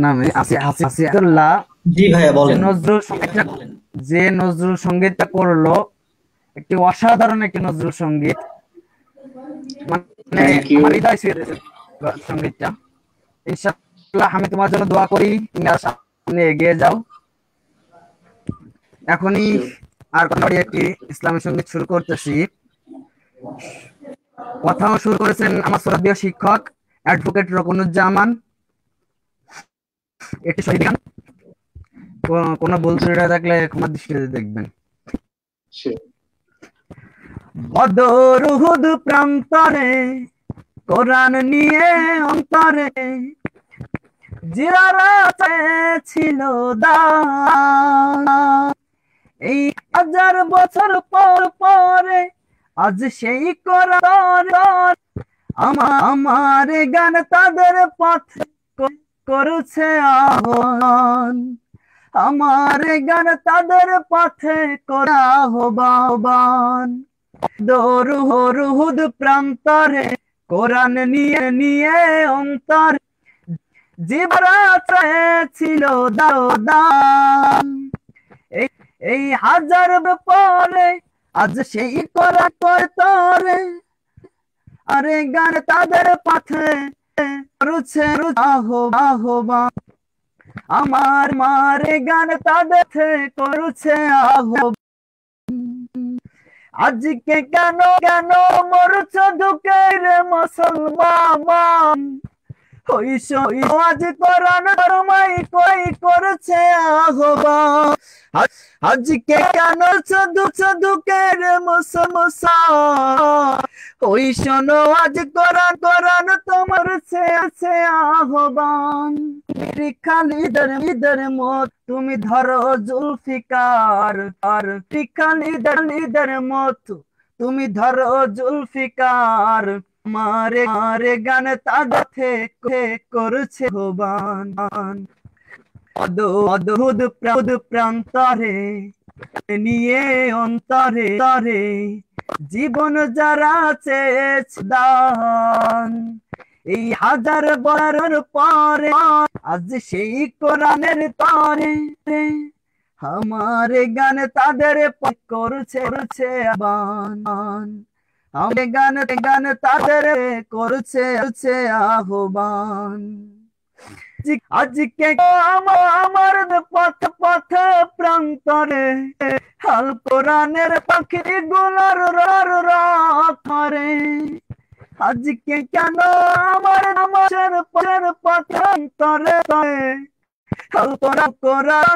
নামে হাসিফুল্লাহ জি ভাইয়া বলেন। যে নজরুল সঙ্গীতটা করলো, একটি অসাধারণ একটি নজরুল সঙ্গীত, মানে আমার হৃদয় ছুঁয়ে দিয়েছে সঙ্গীতটা। ইনশাআল্লাহ আমি তোমার জন্য দোয়া করি, তুমি আর সামনে এগিয়ে যাও। এখনই আর একটি ইসলামী সঙ্গীত শুরু করতেছি। কথাও শুরু করেছেন আমার শ্রদ্ধেয় শিক্ষক অ্যাডভোকেট রকুনুজ্জামান। একটি শহীদ গান, কোন ভুল ত্রুটি থাকলে ক্ষমার দৃষ্টিতে দেখবেন। বদর উহুদ প্রান্তরে কোরআন নিয়ে অন্তরে জিরারা ছিল দান, এই 1000 বছর পর পরে আজ সেই কোরআন আমার গান তাদের পথে করছে আহ্বান, আমার গান তাদের পথে করা আহ্বান। দরুদ প্রান্তরে কোরআন নিয়ে নিয়ে অন্তর জিবরা ছিল দান, এই 1000 পরে আজ সেই কোরআন তরে, আরে গান তাদের পথে করছে আহ্বান, আমার মারে গান তাদের করছে আহ্বান। আজকে কেন কেন মরছ ঢুকে রে মুসলমান, আজ কোরআন ফরমাই কই করছে আহ্বান। আজকে কেন ঢুকে রে মুসলমান, ওই শোনো আজ কোরআন কোরআন তোমার আছে আহ্বান। খালিদের মত তুমি ধরো জুলফিকার, আর খালিদের মত তুমি ধরো জুলফিকার, মারে গান তাদের করছে আহ্বান। অদ্ভুত প্রান্তরে নিয়ে অন্তরে জীবন যারা চেয়েছে দান, এই 1000 বছর পরে আজ সেই কোরআনের তরে, আমার গান তাদের করছে আহ্বান, আমার গান তাদের করছে আহ্বান। আজকে আমার পথ পথ প্রান্তরে হাল কোরআনের পাখি গুলোর রাখরে, আজকে কেন আমার পথে হাল কোরআন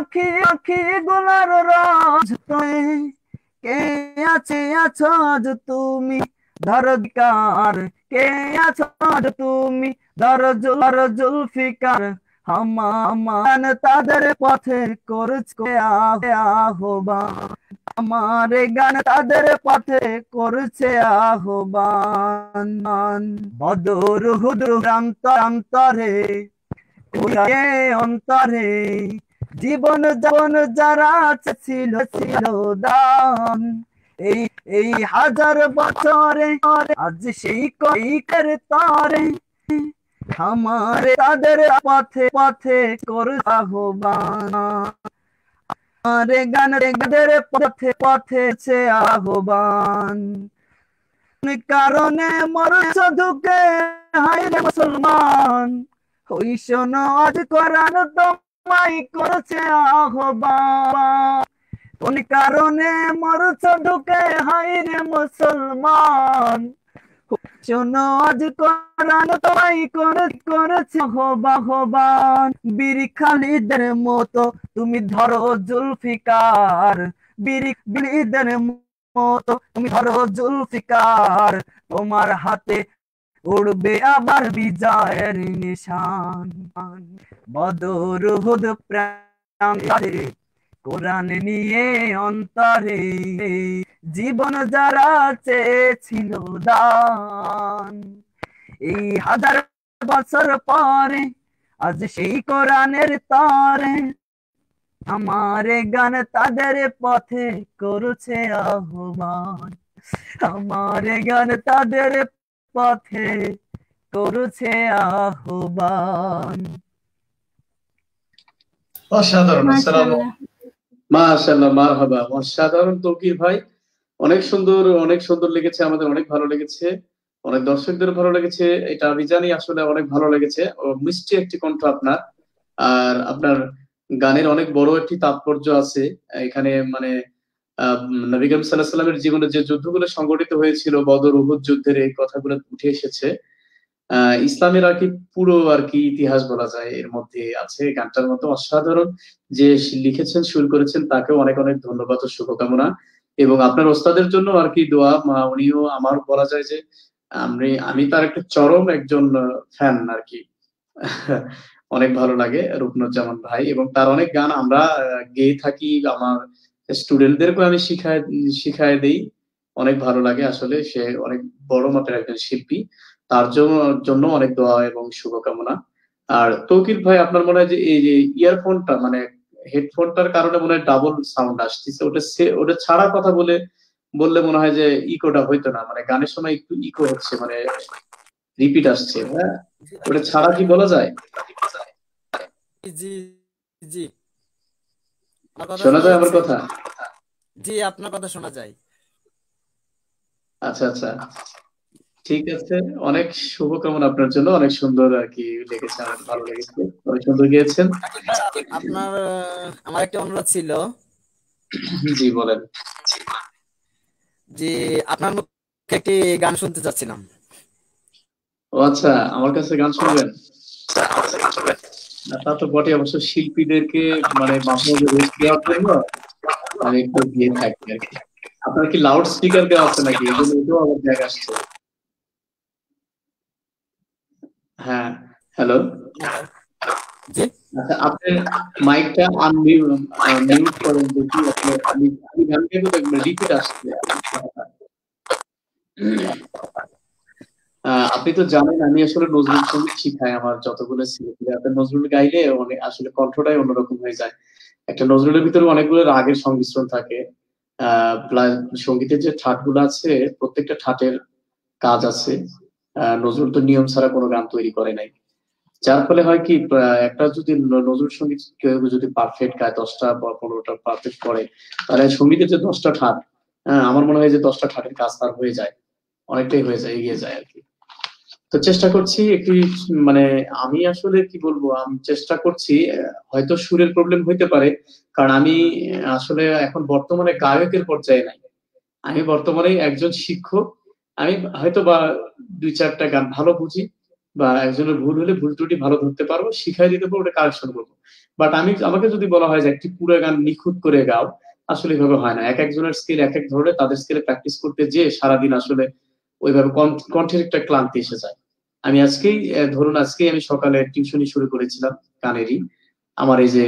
আখি গুলোর রাখরে। কে আছো আজ তুমি ধরকার, কে আছো আজ তুমি ধর জুলফিকার, আমার তাদের পথে করছে আহ্বান, আমার গান তাদের পথে করছে আহ্বান। বদর উহুদ প্রান্তরে অন্তরে জীবন যারা ছিল দান, এই 1000 বছরে আজ সেই কইকের তরে, আমার তাদের পথে করছে আহ্বান, আমার গান তাদের পথে আহ্বান। কারণে মরছ ঢুকে হায় রে মুসলমান, ওই শোনো আজ কোরআন তোমায় করছে আহ্বান, কোন কারণে মরছ ঢুকে হায় রে মুসলমান, শোনো আজ কোরআন তোমায় করছে আহ্বান। বীর খালিদের মতো তুমি ধরো জুলফিকার, বীর খালিদের মতো তুমি ধরো জুলফিকার, তোমার হাতে উড়বে আবার বিজয়ের নিশান। বদর উহুদ অন্তরে কোরআন নিয়ে অন্তরে জীবন যারা চেয়েছিল দান, এই 1000 বছর পরে আজ সেই কোরআনের তরে আমার গান তাদের পথে করছে আহ্বান, আমার গান তাদের পথে করছে আহ্বান। অসাধারণ। আসসালামু মাশাআল্লাহ। মাশাআল্লাহ, মারহাবা। অসাধারণ তৌকির ভাই, অনেক সুন্দর, অনেক সুন্দর লেগেছে, আমাদের অনেক ভালো লেগেছে, অনেক দর্শকদের ভালো লেগেছে, এটা আমি জানি, আসলে অনেক ভালো লেগেছে। মিষ্টি একটি কণ্ঠ আপনার, আর আপনার গানের অনেক বড় একটি তাৎপর্য আছে এখানে। মানে নবী করিম সাল্লাল্লাহু আলাইহি ওয়াসাল্লামের জীবনে যে যুদ্ধগুলো সংঘটিত হয়েছিল, বদর উহুদ যুদ্ধের, এই কথাগুলো উঠে এসেছে। ইসলামের আর কি পুরো আর কি ইতিহাস বলা যায় এর মধ্যে আছে। গানটার মতো অসাধারণ যে লিখেছেন, সুর করেছেন, তাকেও অনেক অনেক ধন্যবাদ ও শুভকামনা। এবং আপনার ওস্তাদের জন্য আর কি দোয়া। উনিও আমার বলা যায় যে আমি তার একটা চরম একজন ফ্যান আর কি। অনেক ভালো লাগে রুকনুজ্জামান ভাই, এবং তার অনেক গান আমরা গেয়ে থাকি। আমার স্টুডেন্টদেরকে আমি শিখায় দেই। অনেক ভালো লাগে আসলে, সে অনেক বড় মাপের একজন শিল্পী। তার জন্য অনেক দোয়া এবং শুভকামনা। আর তৌকির ভাই, আপনার মনে হয় যে এই যে ইয়ারফোনটা, মানে হেডফোনটার কারণে মনে হয় ডাবল সাউন্ড আসতেছে, ওটা ছাড়া কথা বললে মনে হয় যে ইকোটা হইতো না, মানে গানের সময় একটু ইকো হচ্ছে, মানে রিপিট আসছে। হ্যাঁ, ওটা ছাড়া কি বলা যায়? জি জি, আমার কথা শোনা শোনা যায় আমার যাচ্ছে? কথা? জি, আপনার কথা শোনা যায়। আচ্ছা আচ্ছা, ঠিক আছে। অনেক শুভকামনা আপনার জন্য, অনেক সুন্দর আর কি লেগেছে, আমার ভালো লেগেছে, অনেক সুন্দর গেয়েছেন। আপনার আমার একটা অনুরোধ ছিল জি বলেন। যে আপনার মুখে একটি গান শুনতে চাচ্ছিলাম। ও আচ্ছা, আমার কাছে গান শুনবেন? না, তা তো বটে, অবশ্য শিল্পীদেরকে মানে মাঝে মাঝে রেস্ট দেওয়ার জন্য আমি একটু দিয়ে থাকি আর কি। আপনার কি লাউড স্পিকার দেওয়া আছে নাকি? এই জন্য এটাও আমার জায়গা আসছে। হ্যাঁ, হ্যালো। জি, আচ্ছা, আপনি মাইকটা মিউট করেন দেখি। আমি গান গাইবো, দেখবেন রিপিট আসছে। আপনি তো জানেন আমি আসলে নজরুল সঙ্গীত শিখাই আমার যতগুলো ছেলেপেলে। আপনার নজরুল গাইলে অনেক আসলে কণ্ঠটাই অন্যরকম হয়ে যায়। একটা নজরুলের ভিতরে অনেকগুলো রাগের সংমিশ্রণ থাকে। সঙ্গীতের যে ঠাটগুলো আছে, প্রত্যেকটা ঠাটের কাজ আছে। নজরুল তো নিয়ম ছাড়া কোনো গান তৈরি করে নাই। যার ফলে হয় কি, একটা যদি নজরুল সঙ্গীত কেউ যদি পারফেক্ট গায়, 10টা বা 15টা পারফেক্ট করে, তাহলে সঙ্গীতের যে 10টা ঠাট, আমার মনে হয় যে 10টা ঠাটের কাজ তার হয়ে যায়, অনেকটাই হয়ে যায়, এগিয়ে যায় আর কি। তো চেষ্টা করছি একটি, মানে আমি আসলে কি বলবো, আমি চেষ্টা করছি। হয়তো সুরের প্রবলেম হইতে পারে, কারণ আমি আসলে এখন বর্তমানে গায়কের পর্যায়ে নাই। আমি বর্তমানে একজন শিক্ষক। আমি হয়তো বা 2-4টা গান ভালো বুঝি, বা একজনের ভুল হলে ভুল ত্রুটি ভালো ধরতে পারবো, শিখাই দিতে পারবো, ওটা কারেকশন করবো। বাট আমাকে যদি বলা হয় যে একটি পুরো গান নিখুঁত করে গাও, আসলে এভাবে হয় না। এক একজনের স্কিল এক এক ধরনের, তাদের স্কিলে প্র্যাকটিস করতে যেয়ে সারাদিন আসলে ওইভাবে কণ্ঠের একটা ক্লান্তি এসে যায়। আমি আজকেই ধরুন আজকেই আমি সকালে টিউশনি শুরু করেছিলাম গানেরই। আমার এই যে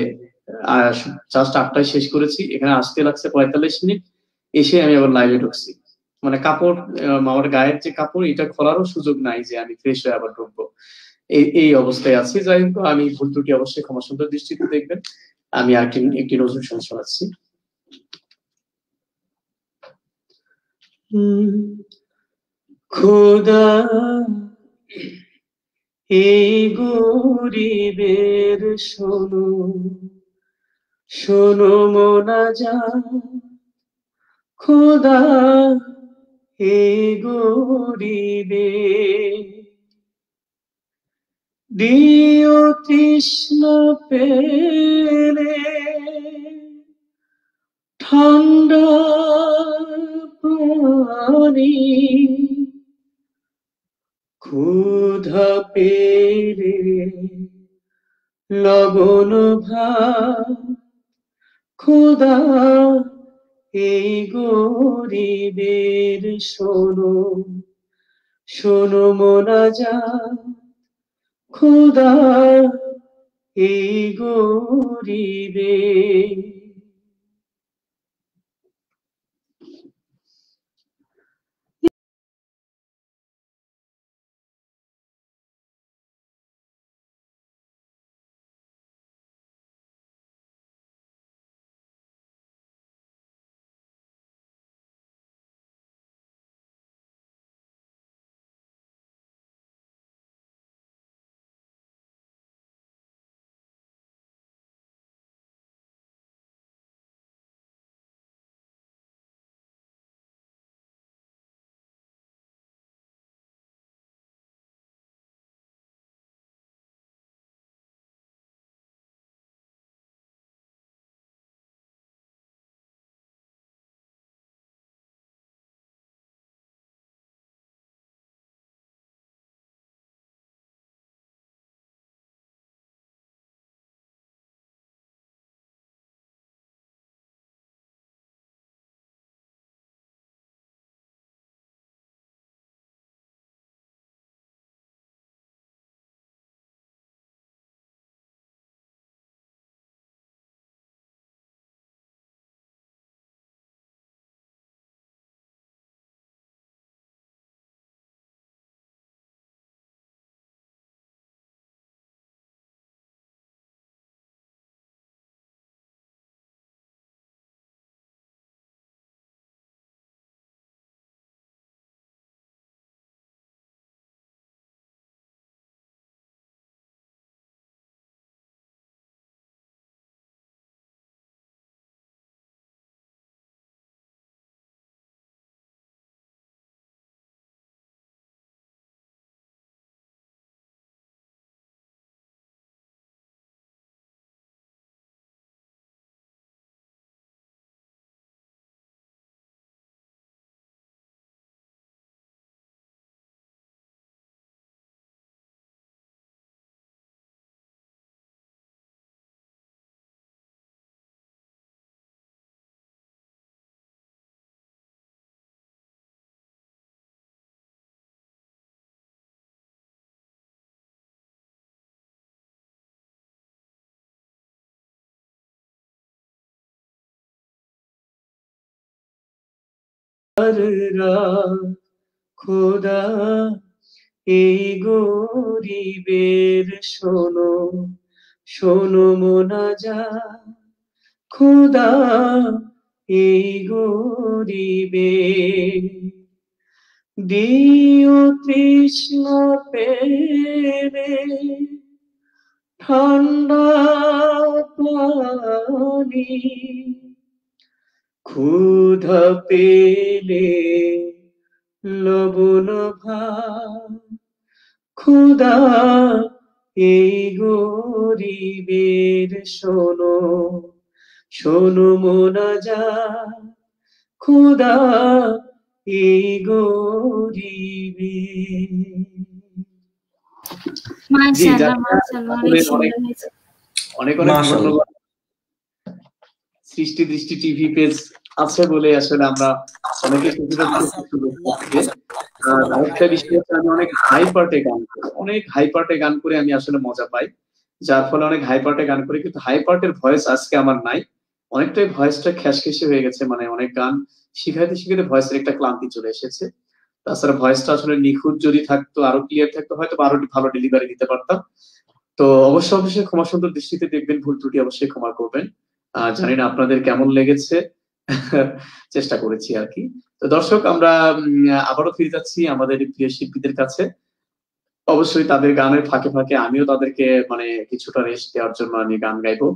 জাস্ট 8টায় শেষ করেছি, এখানে আসতে লাগছে 45 মিনিট। এসে আমি আবার লাইভে ঢুকছি। মানে কাপড়, আমার গায়ের যে কাপড়, এটা খোলারও সুযোগ নাই যে আমি ফ্রেশ হয়ে আবার ঢুকবো। এই অবস্থায় আছি। যাই হোক, আমি ভুল ত্রুটি অবশ্যই ক্ষমা সুন্দর দৃষ্টিতে দেখবেন। আমি একটি নজরুল সঙ্গীত শোনাচ্ছি। খোদা, এই গরিবের শোনো, শোনো মোনাজাত। খোদা, এই গরিবের দিও তৃষ্ণা পেলে ঠান্ডা পানি, ক্ষুধা পেলে লবণ ভাত। খোদা, এই গরিবের শোনো, শোনো মোনাজাত। খোদা, এই গরিবে। খোদা এই গরিবের শোনো শোনো মোনাজাত, খোদা এই গরিবের দিও তৃষ্ণা পেলে ঠান্ডা পানি, ক্ষুধা পেলে লবণ ভাত, খোদা এই গরিবের শোনো শোনো মোনাজাত, খোদা এই গরিবের। জি মাশাআল্লাহ, মাশাআল্লাহ, অনেক সুন্দর হয়েছে। অনেক অনেক ধন্যবাদ। সৃষ্টি দৃষ্টি টিভি পেজ আছে বলে আসলে আমরা অনেকে আরেকটা বিষয় হচ্ছে আমি অনেক হাই পার্টে গান করে আমি আসলে মজা পাই, যার ফলে অনেক হাই পার্টে গান করি, কিন্তু হাই পার্টের ভয়েস আজকে আমার নাই, অনেকটাই ভয়েসটা খ্যাসখেসে হয়ে গেছে, মানে অনেক গান শিখাইতে শিখাইতে ভয়েসের একটা ক্লান্তি চলে এসেছে। তাছাড়া ভয়েসটা আসলে নিখুঁত যদি থাকতো, আরো ক্লিয়ার থাকতো, হয়তো আরো ভালো ডেলিভারি দিতে পারতাম। তো অবশ্যই ক্ষমা সুন্দর দৃষ্টিতে দেখবেন, ভুল ত্রুটি অবশ্যই ক্ষমা করবেন। জানি না আপনাদের কেমন লেগেছে, চেষ্টা করেছি আর কি। তো দর্শক, আমরা আবারও ফিরে যাচ্ছি আমাদের প্রিয় শিল্পীদের কাছে। অবশ্যই তাদের গানের ফাঁকে ফাঁকে আমিও তাদেরকে মানে কিছুটা রেস্ট দেওয়ার জন্য আমি গান গাইবো।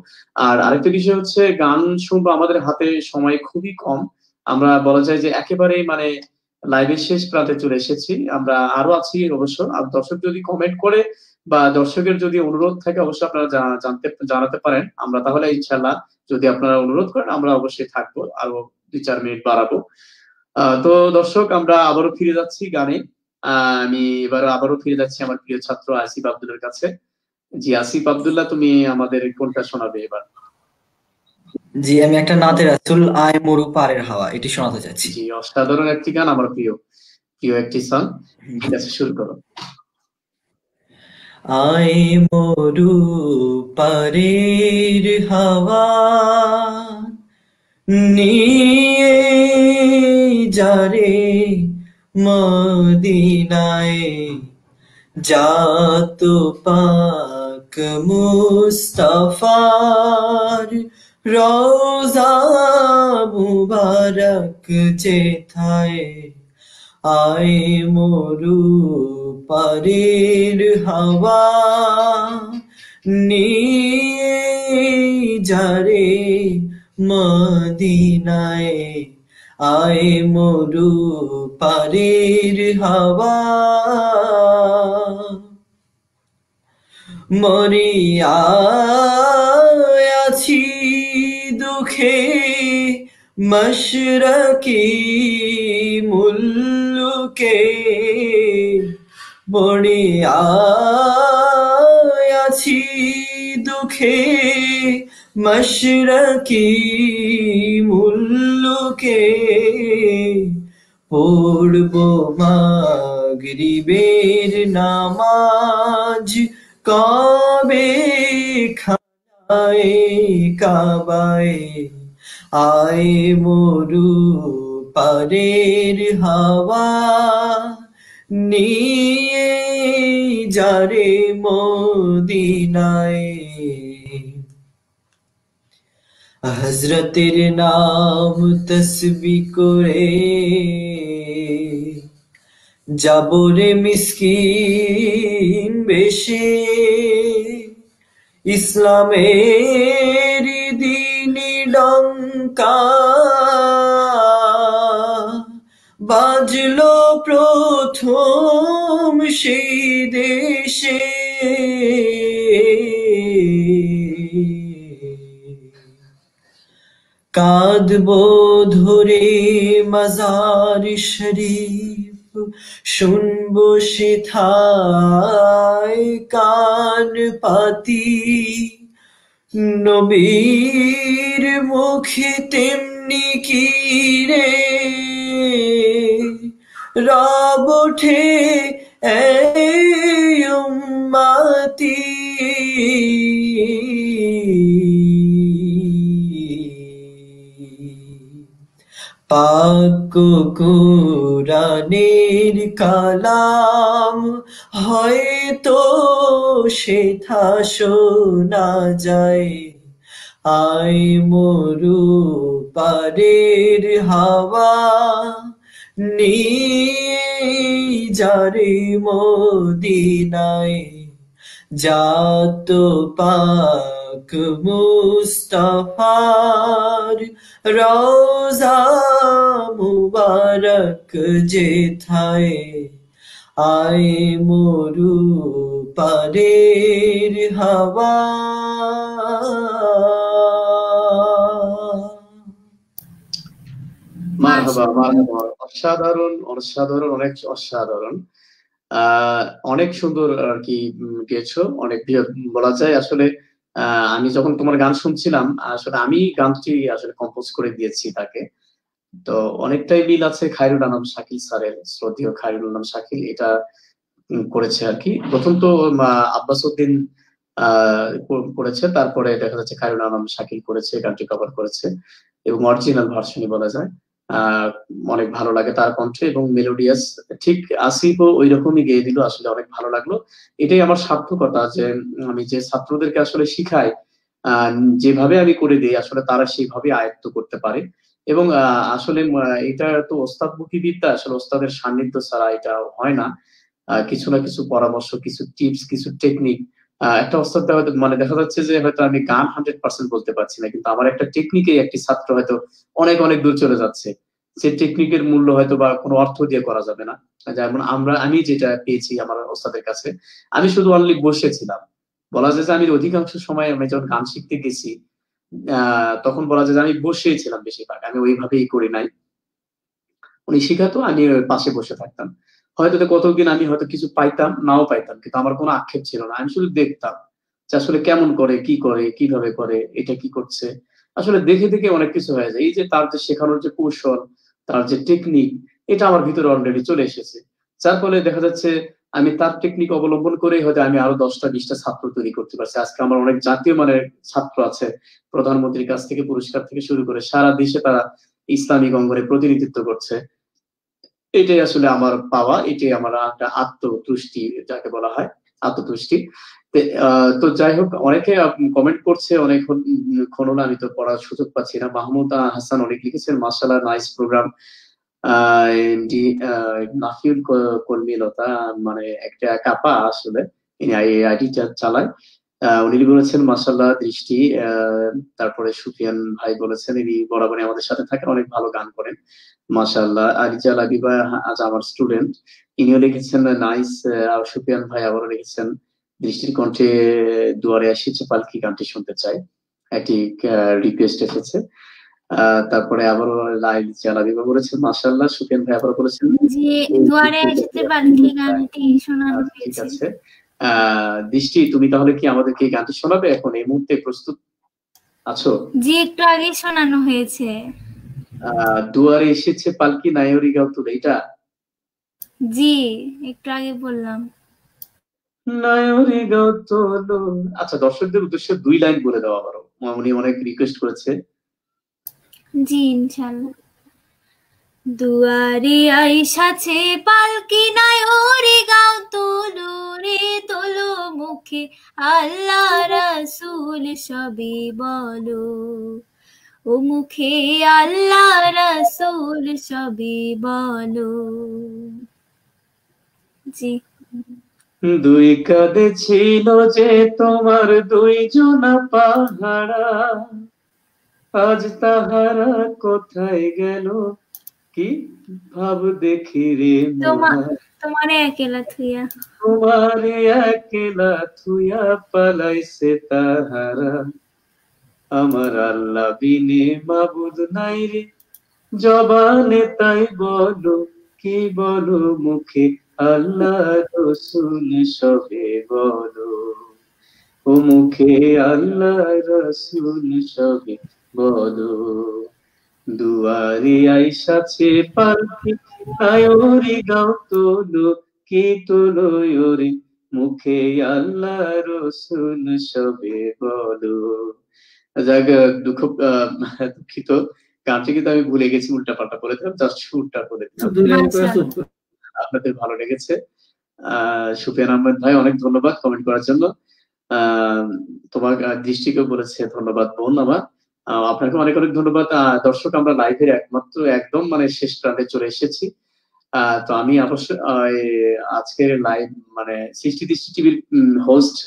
আর আরেকটা বিষয় হচ্ছে, গান শুনবো, আমাদের হাতে সময় খুবই কম, আমরা বলা যায় যে একেবারেই মানে লাইভের শেষ প্রান্তে চলে এসেছি, আমরা আরো আছি অবশ্য। আর দর্শক যদি কমেন্ট করে বা দর্শকের যদি অনুরোধ থাকে অবশ্যই আপনারা জানাতে পারেন, আমরা তাহলে ইনশাল্লাহ যদি আপনারা অনুরোধ করেন আমরা অবশ্যই থাকবো, আরো 2-4 মিনিট বাড়াবো। তো দর্শক, আমরা আবারও ফিরে যাচ্ছি গানে। আমি আবারও ফিরে যাচ্ছি আমার প্রিয় ছাত্র আসিফ আব্দুল্লাহর কাছে। জি আসিফ আব্দুল্লাহ, তুমি আমাদের কোনটা শোনাবে এবার? জি, আমি একটা নাতে রাসূল আয় মরু পারের হাওয়া এটি শোনাতে চাচ্ছি। জি, অসাধারণ একটি গান, আমার প্রিয় একটি সং। ঠিক আছে, শুরু করো। আয় মরু পারের হাওয়া নিয়ে যারে মদিনায় জাত পাক মুস্তাফার রওজা মুবারক যেথায় আয় মরু পারের হাওয়া নিয়ে যারে মদিনায় আয় মরু পারের হাওয়া মরিয়া আছি দুঃখে মশরকি মুল্লুকে মরিয়া আছি দুঃখে মশরকি মুল্লুকে পড়ব মাগরিবের নামাজ কবে খানায়ে কাবায় আয় মরু পারের হাওয়া নিয়ে যারে মদিনায় হযরতের নাম তসবিহ করে যাবরে মিসকিন বেশে ইসলামের দ্বীনি ডঙ্কা বাজলো প্রথম সেই দেশে কাঁদবো ধরে মাজার শরীফ শুনবো সেথায় কান পাতি নবীর মুখে তেমনি কি রে রব ওঠে এই উম্মতি পাক কুরআনের কালাম হয়তো সেথা শোনা যায় আয় মরু পারের হাওয়া নিয়ে যারে মদিনায় জাত পাক মুস্তাফার রওজা মুবারক যেথায় আয় মরু পারের হাওয়া মারহাবা মারহাবা, অসাধারণ অসাধারণ, অনেক অসাধারণ। অনেক সুন্দর আর কি গেয়েছো, অনেক বলা যায় আসলে। আমি যখন তোমার গান শুনছিলাম, আসলে আমি গানটি আসলে কম্পোজ করে দিয়েছি তাকে। তো অনেকটাই মিল আছে খায়রুল আনাম শাকিল স্যারের, শ্রদ্ধেয় খায়রুল আনাম শাকিল এটা করেছে আর কি। প্রথম তো আব্বাস উদ্দিন করেছে, তারপরে দেখা যাচ্ছে খায়রুল আনাম শাকিল করেছে, গানটি কভার করেছে এবং অরিজিনাল ভার্সনই বলা যায়। অনেক ভালো লাগে তার কণ্ঠে এবং মেলোডিয়াস, ঠিক আসিফও ওই রকমই গেয়ে দিল, আসলে অনেক ভালো লাগলো। এটাই আমার সার্থকতা যে আমি যে ছাত্রদেরকে আসলে শিখাই, যেভাবে আমি করে দিই আসলে তারা সেইভাবে আয়ত্ত করতে পারে। এবং আসলে এটা তো ওস্তাদমুখী বিদ্যা, আসলে ওস্তাদের সান্নিধ্য ছাড়া এটা হয় না। কিছু না কিছু পরামর্শ, কিছু টিপস, কিছু টেকনিক, একটা ওস্তাদ হয়তো মানে দেখা যাচ্ছে যে হয়তো আমি গান 100% বলতে পারছি না, কিন্তু আমার একটা টেকনিকে একটি ছাত্র হয়তো অনেক অনেক দূর চলে যাচ্ছে। সেই টেকনিকের মূল্য হয়তো বা কোনো অর্থ দিয়ে করা যাবে না। যেমন আমি যেটা পেয়েছি আমার ওস্তাদের কাছে, আমি শুধু অনলি বসেছিলাম। বলা যায় যে আমি অধিকাংশ সময় আমি যখন গান শিখতে গেছি তখন বলা যায় যে আমি বসেই ছিলাম বেশিরভাগ, আমি ওইভাবেই করি নাই। উনি শিখাতো, আমি ওই পাশে বসে থাকতাম। হয়তো কতদিন আমি হয়তো কিছু পাইতাম, নাও পাইতাম, কিন্তু আমার কোনো আক্ষেপ ছিল না। আমি শুধু দেখতাম যে আসলে কেমন করে, কি করে, কিভাবে করে, এটা কি করছে। আসলে দেখে দেখে অনেক কিছু হয়ে যায়। এই যে তার যে শেখানোর যে কৌশল, তার যে টেকনিক, এটা আমার ভিতরে অলরেডি চলে এসেছে। যার ফলে দেখা যাচ্ছে আমি তার টেকনিক অবলম্বন করে হয়তো আমি আরো 10টা 20টা ছাত্র তৈরি করতে পারছি। আজকে আমার অনেক জাতীয় মানের ছাত্র আছে, প্রধানমন্ত্রীর কাছ থেকে পুরস্কার থেকে শুরু করে সারা দেশে তারা ইসলামিক অঙ্গনে প্রতিনিধিত্ব করছে। এটাই আসলে আমার পাওয়া, এটাই আমার একটা আত্মতুষ্টি যাকে বলা হয়, আত্মতুষ্টি। তো যাই হোক, অনেকে কমেন্ট করছে, অনেকক্ষণ হলো আমি তো পড়ার সুযোগ পাচ্ছি না। মাহমুদ হাসান অনেক লিখেছেন, মাশাআল্লাহ নাইস প্রোগ্রাম। নাফিউল কর্মীলতা মানে একটা কাপা আসলে, ইনি আইডিটা চালায়। উনি বলেছেন মাশাআল্লাহ দৃষ্টি। তারপরে সুফিয়ান ভাই বলেছেন, ইনি বরাবরই আমাদের সাথে থাকেন, অনেক ভালো গান করেন মাশাআল্লাহ। আরিজা লাবিবা আজ আমার স্টুডেন্ট, ইনিও লিখেছেন নাইস। সুফিয়ান ভাই আবারও লিখেছেন দৃষ্টির কণ্ঠে দুয়ারে এসেছে পালকি গানটি শুনতে চাই, একটি রিকোয়েস্ট এসেছে। তারপরে আবারও আরিজা লাবিবা বলেছেন মাশাআল্লাহ। সুফিয়ান ভাই আবারও বলেছেন যে দুয়ারে এসেছে পালকি গানটি শোনানো ঠিক হয়েছে। আছে। দৃষ্টি, তুমি তাহলে কি আমাদেরকে এই গানটি শোনাবে? এখন এই মুহূর্তে প্রস্তুত আছো? জি, একটু আগে শোনানো হয়েছে। দুয়ারে এসেছে পালকি নায়রি গাও তুলে, এটা? জি, একটু আগে বললাম। নায়রি গাও তোলো। আচ্ছা, দর্শকদের উদ্দেশ্যে 2 লাইন বলে দাও আবারও, উনি অনেক রিকোয়েস্ট করেছে। জি ইনশাআল্লাহ। দুয়ারে আইসাছে পালকি নায়রি গাও তোলো রে তোলো, মুখে আল্লাহ রাসূল সবে বলো, ও মুখে আল্লাহ রাসূল সবে বলো। জি। 2 কাঁধে ছিল যে তোমার 2 জনা পাহারা, আজ তাহারা কোথায় গেল, কি ভাব দেখি রে মোরা, তোমারে একলা থুইয়া, তোমারে একলা থুইয়া পালাইছে তাহারা, আমার আল্লাহ বিনে মাবুদ নাই রে, জবানে তাই বলো, কি বলো মুখে আল্লাহ রসুল সবে বলো, ও মুখে আল্লাহ রসুল সবে বলো। দুয়ারে আইসাছে পালকি নায়রি গাও তোলো, কি তোলো ওরে, মুখে আল্লাহ রসুল সবে বলো। যাক, দুঃখিত, গানটি কিন্তু আমি ভুলে গেছি, উল্টা পাল্টা করে দিলাম, জাস্ট সুরটা করে দিলাম। আপনাদের ভালো লেগেছে। সুফিয়ান আহমেদ ভাই অনেক ধন্যবাদ কমেন্ট করার জন্য। তোমার দৃষ্টিকেও বলেছে ধন্যবাদ বোন আমার, আপনাকে অনেক অনেক ধন্যবাদ। দর্শক, আমরা লাইভের একদম মানে শেষ প্রান্তে চলে এসেছি। তো আমি অবশ্যই আজকের লাইভ মানে সৃষ্টি দৃষ্টি টিভির হোস্ট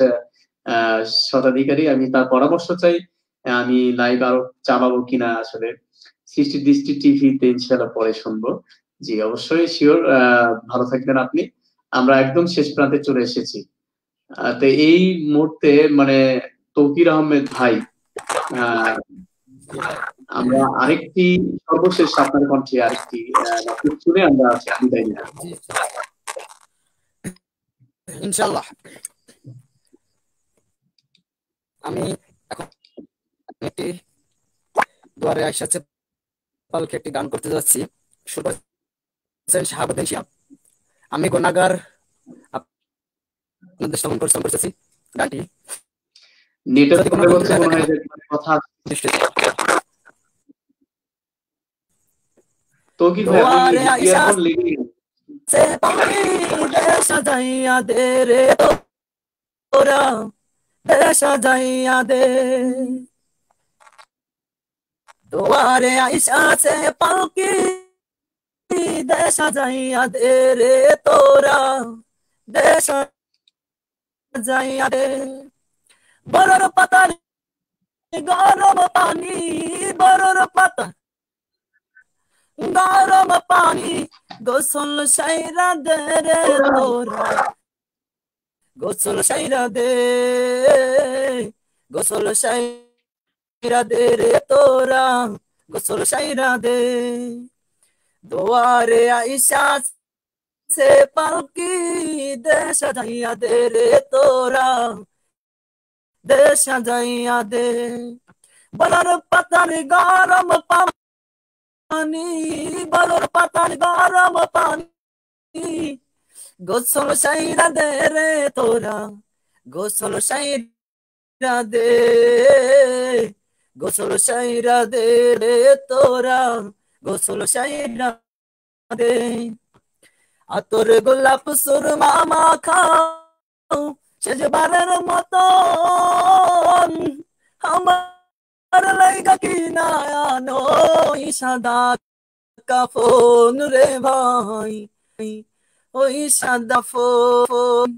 শতাধিকারী, আমি তার পরামর্শ চাই, আমি লাইভ আরো চালাবো কিনা আসলে সৃষ্টি দৃষ্টি টিভিতে ইনশাআল্লাহ পরে শুনবো। জি অবশ্যই শিওর। ভালো থাকবেন আপনি। আমরা একদম শেষ প্রান্তে চলে এসেছি। তো এই মুহূর্তে মানে তৌকির আহমেদ ভাই, আমরা আরেকটি সর্বশেষ আপনার কণ্ঠে আরেকটি শুনে আমরা বিদায় নিলাম। ইনশাআল্লাহ। আমি এখন একটি দুয়ারে আইসাছে পালকি একটি গান করতে যাচ্ছি। সুর করেছেন শাহাবুদ্দিন শিহাব। আমি গুনাহগার, আপনাদের সামনে পরিশ্রম করতেছি। গানটি নেটের প্রবলেম হচ্ছে মনে হয়, কথা তৌকির ভাই আপনি ইয়ারফোন লেগে से सजाइया दे रे तोरा, दे सजाइया दे, दुआरे आइशा से पालकी दे सजाइया दे रे तोरा, दे सजाइया दे, बरर पता गरम पानी, बरर पता गरम पानी, गोसल साइरा दे रे तोरा, गोसल साइरा दे, गोसल साइरा दे रे तोरा, गोसल साइरा दे, दुआरे आइशा से पालकी दे सजाइया दे रे तोरा, दे सजाइया दे, बलर पतन गरम पानी, बलर पतन गरम पानी, গোসল সাইরা দে রে তোরা, গোসল সাইরা দে, গোসল সাইরা দে রে তোরা, গোসল সাইরা দে। আতর গোলাপ সুরমা মাখাও শেষবারের মতন, আমার লাইগা কি না আনো সাদা কাফন রে ভাই, ওই সাদা ফোন।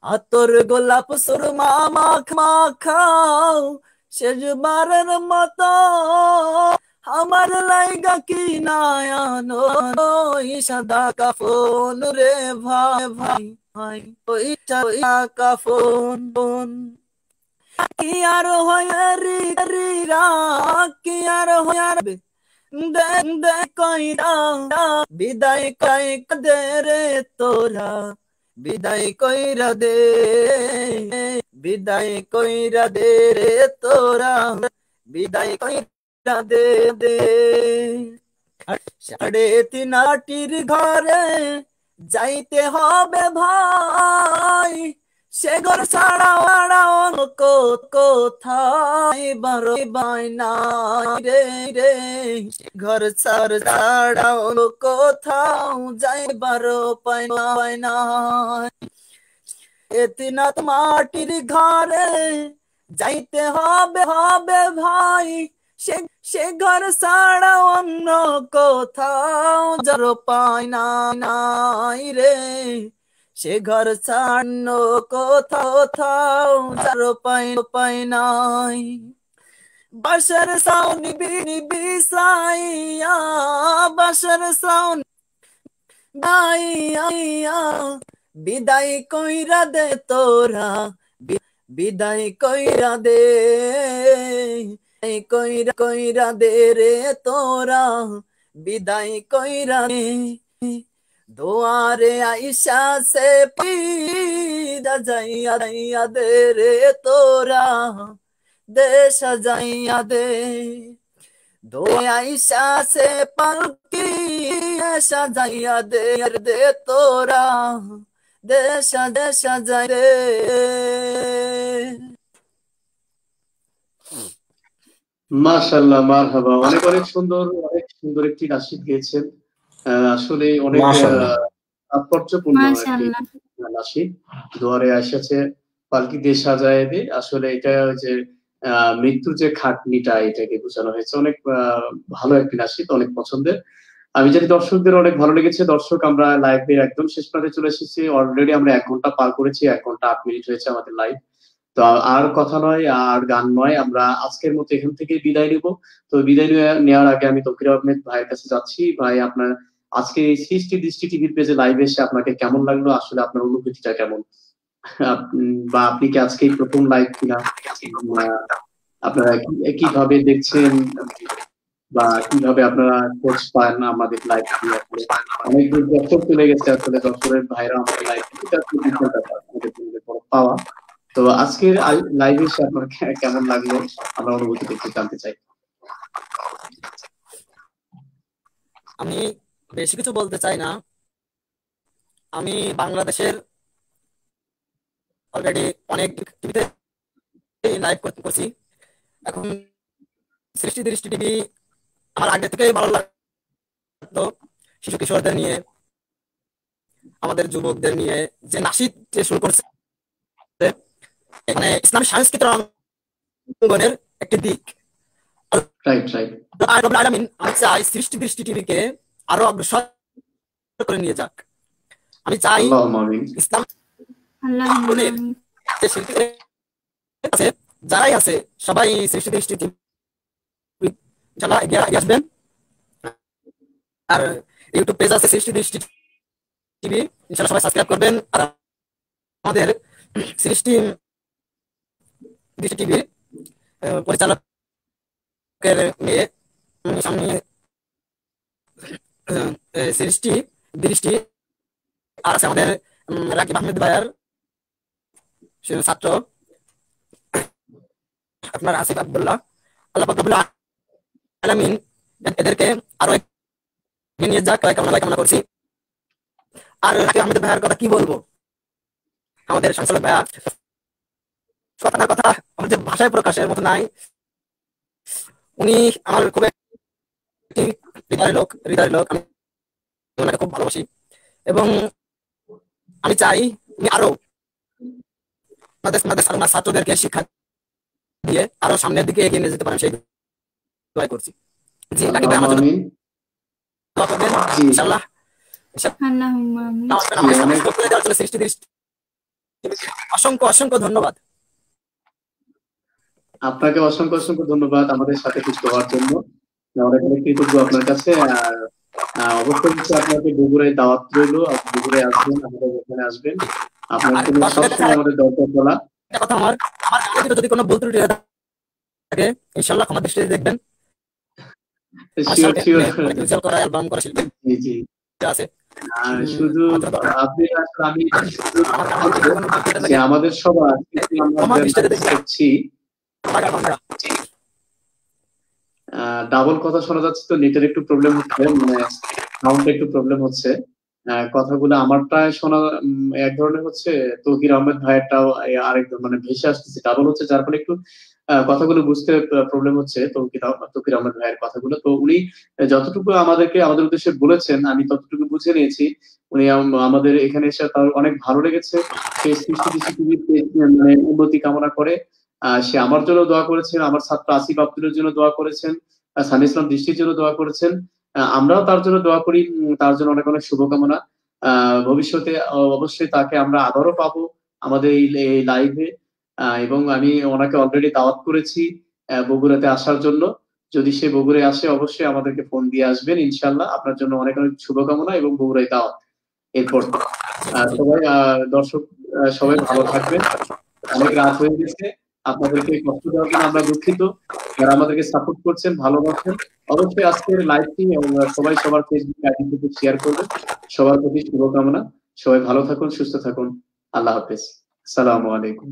আতর গোলাপ সুরমা মাখাও শেষবারের মতো, আমার লাইগা কি না আনো সাদা কাফন রে ভাই ভাই ভাই, ওই সাদা কাফন। কি আর হয় রি রা, কি আর হয় দে দে কইরা, বিদায় কইরা দে রে তোরা, বিদায় কইরা দে, বিদায় কইরা দে রে তোরা, বিদায় কইরা দে দে। 3.5 আটির ঘরে যাইতে হবে ভাই, সে ঘর ছাড়াও কোথায় বারো বায়না রে রে, ঘর ছাড়াও কোথাও যাই বারো পায়না। এতিনাত মাটির ঘরে যাইতে হবে ভাই, সে ঘর ছাড়া অন্য কোথাও যার পায় নাই রে, সে ঘর ছাড়ানো কোথাও যার পায় নাই। বাসর সাউন্ড বিসাইয়া, বাসর সাউন্ড গাইয়া, বিদায় কইরা দে তোরা, বিদায় কইরা দে, কইরা দে রে তোরা, বিদায় কইরা দে। দুয়ারে আইসা সে পিদা যাইয়া দে রে তোরা, দে সাজাইয়া দে। দুয়ারে আইসা সে পালকি সাজাইয়া দে দে তোরা, দে সাজাই দে। মাশাআল্লাহ, মারহাবা। অনেক সুন্দর একটি নাশিদ গেয়েছেন। আসলে অনেক মাশাআল্লাহ। তাৎপর্যপূর্ণ একটি মাশাআল্লাহ। নাশিদ। দুয়ারে এসেছে পালকি দিয়ে সাজায় দে। আসলে এটা ওই যে মৃত্যুর যে খাটনিটা এটাকে বোঝানো হয়েছে। অনেক ভালো একটি নাশিদ, অনেক পছন্দের। আমি জানি দর্শকদের অনেক ভালো লেগেছে। দর্শক, আমরা লাইভের একদম শেষ প্রান্তে চলে এসেছি। অলরেডি আমরা 1 ঘন্টা পার করেছি, 1 ঘন্টা 8 মিনিট হয়েছে আমাদের লাইভ। তো আর কথা নয়, আর গান নয়, আমরা আজকের মতো এখান থেকে বিদায় নিব। তো বিদায় নেওয়ার আগে আমি তৌকির আহমেদ ভাইয়ের কাছে যাচ্ছি। ভাই, আপনার আজকে এই সৃষ্টি দৃষ্টি টিভির পেজে লাইভে এসে আপনাকে কেমন লাগলো? আসলে আপনার অনুভূতিটা কেমন? বা আপনি কি আজকে প্রথম লাইভ কিনা? আপনারা কিভাবে দেখছেন বা কিভাবে আপনারা খোঁজ পান আমাদের লাইভ দিয়ে? আসলে অনেক দূর দর্শক চলে গেছে, আসলে দর্শকের ভাইরা আমাদের লাইভ পাওয়া। তো আজকের লাইভে এসে আপনার কেমন লাগলো? আমরা অনুভূতি একটু জানতে চাই। আমি বেশি কিছু বলতে চাই না। আমি বাংলাদেশের অলরেডি অনেক টিভিতে লাইভ করছি। এখন সৃষ্টি দৃষ্টি টিভি আমার আগে থেকেই ভালো লাগতো। শিশু কিশোরদের নিয়ে, আমাদের যুবকদের নিয়ে যে নাশিদ যে শুরু করছে, এখানে ইসলামী সাংস্কৃতিক অঙ্গনের একটি দিক। আমি চাই সৃষ্টি দৃষ্টি টিভিকে আরো অগ্রসর করে নিয়ে যাক। আমি চাই ইসলাম যারাই আছে সবাই সৃষ্টি দৃষ্টি এগিয়ে আসবেন। আর ইউটিউব পেজ আছে সৃষ্টি দৃষ্টি টিভি, ইনশাআল্লাহ সবাই সাবস্ক্রাইব করবেন। আর আমাদের সৃষ্টি দৃষ্টি টিভি পরিচালকের মেয়ে সামনে সৃষ্টি দৃষ্টি, আর আছে আমাদের রাকিব আহমেদ ভাইয়ার ছাত্র আপনার আসিফ আব্দুল্লাহ। আল্লাহ পাক রব্বুল আলামিন এদেরকে আরো নিয়ে যাক, কামনা করছি। আর আমাদের ভাইয়ার কথা কি বলবো, আমাদের সংসারের ভাইয়া কথার কথা আমাদের ভাষায় প্রকাশের মতো নাই। উনি আমার খুব একটি হৃদয়ের লোক, আমি ওনাকে খুব ভালোবাসি এবং আমি চাই উনি আরো আমাদের ছাত্রদেরকে শিক্ষা দিয়ে আরো সামনের দিকে এগিয়ে নিয়ে যেতে পারেন, সেই দোয়া করছি। জি কাকি ভাই আমার জন্য আমিন। দোয়া করবেন জি ইনশাআল্লাহ। আল্লাহুম্মা আমিন। আমাদের সামনে সুযোগ করে দেওয়ার জন্য সৃষ্টি অসংখ্য অসংখ্য ধন্যবাদ। আপনাকে অসংখ্য অসংখ্য ধন্যবাদ আমাদের সাথে যুক্ত হওয়ার জন্য। আমরা এখানে কৃতজ্ঞ আপনার কাছে। আর অবশ্যই হচ্ছে আপনাকে বগুড়ায় দাওয়াত রইল, আপনি বগুড়ায় আসবেন, আমাদের এখানে আসবেন। আপনার আর জন্য সবসময় আমাদের দরকার বলা। একটা কথা, আমার গানের ভিতরে যদি কোনো ভুল ত্রুটি হয়ে থাকে ইনশাআল্লাহ ক্ষমা দৃষ্টিতে দেখবেন। Sure sure. অনেক রিসার্চ করা অ্যালবাম করা শিল্পী জি জি। আছে। আর শুধু আপনি আসলে আমি আমার যে আমাদের সবার আমরা দেখছি ডাবল কথা শোনা যাচ্ছে, তো নেটের একটু প্রবলেম হচ্ছে, মানে সাউন্ড একটু প্রবলেম হচ্ছে। কথাগুলো আমারটায় শোনা এক ধরনের হচ্ছে, তৌকির আহমেদ ভাইয়েরটাও আরেক মানে ভেসে আসতেছে, ডাবল হচ্ছে, যার ফলে একটু কথাগুলো বুঝতে প্রবলেম হচ্ছে তৌকির আহমেদ ভাইয়ের কথাগুলো। তো উনি যতটুকু আমাদের উদ্দেশ্যে বলেছেন আমি ততটুকু বুঝে নিয়েছি। উনি আমাদের এখানে এসে তার অনেক ভালো লেগেছে। সে মানে উন্নতি কামনা করে। সে আমার জন্য দোয়া করেছেন, আমার ছাত্র আসিফ আব্দুলের জন্য দোয়া করেছেন, সানি ইসলাম দৃষ্টির জন্য দোয়া করেছেন। আমরাও তার জন্য দোয়া করি, তার জন্য অনেক অনেক শুভকামনা। ভবিষ্যতে অবশ্যই তাকে আমরা আবারও পাবো আমাদের এই লাইভে। এবং আমি ওনাকে অলরেডি দাওয়াত করেছি বগুড়াতে আসার জন্য। যদি সে বগুড়ায় আসে অবশ্যই আমাদেরকে ফোন দিয়ে আসবেন ইনশাল্লাহ। আপনার জন্য অনেক অনেক শুভকামনা এবং বগুড়ায় দাওয়াত। এরপর সবাই দর্শক সবাই ভালো থাকবেন। অনেক রাত হয়ে গেছে, আপনাদেরকে কষ্ট দেওয়ার জন্য আমরা দুঃখিত। যারা আমাদেরকে সাপোর্ট করছেন, ভালোবাসেন, অবশ্যই আজকের লাইভটি সবাই সবার ফেসবুক আইডি থেকে শেয়ার করবেন। সবার প্রতি শুভকামনা। সবাই ভালো থাকুন, সুস্থ থাকুন। আল্লাহ হাফেজ। আসসালামু আলাইকুম।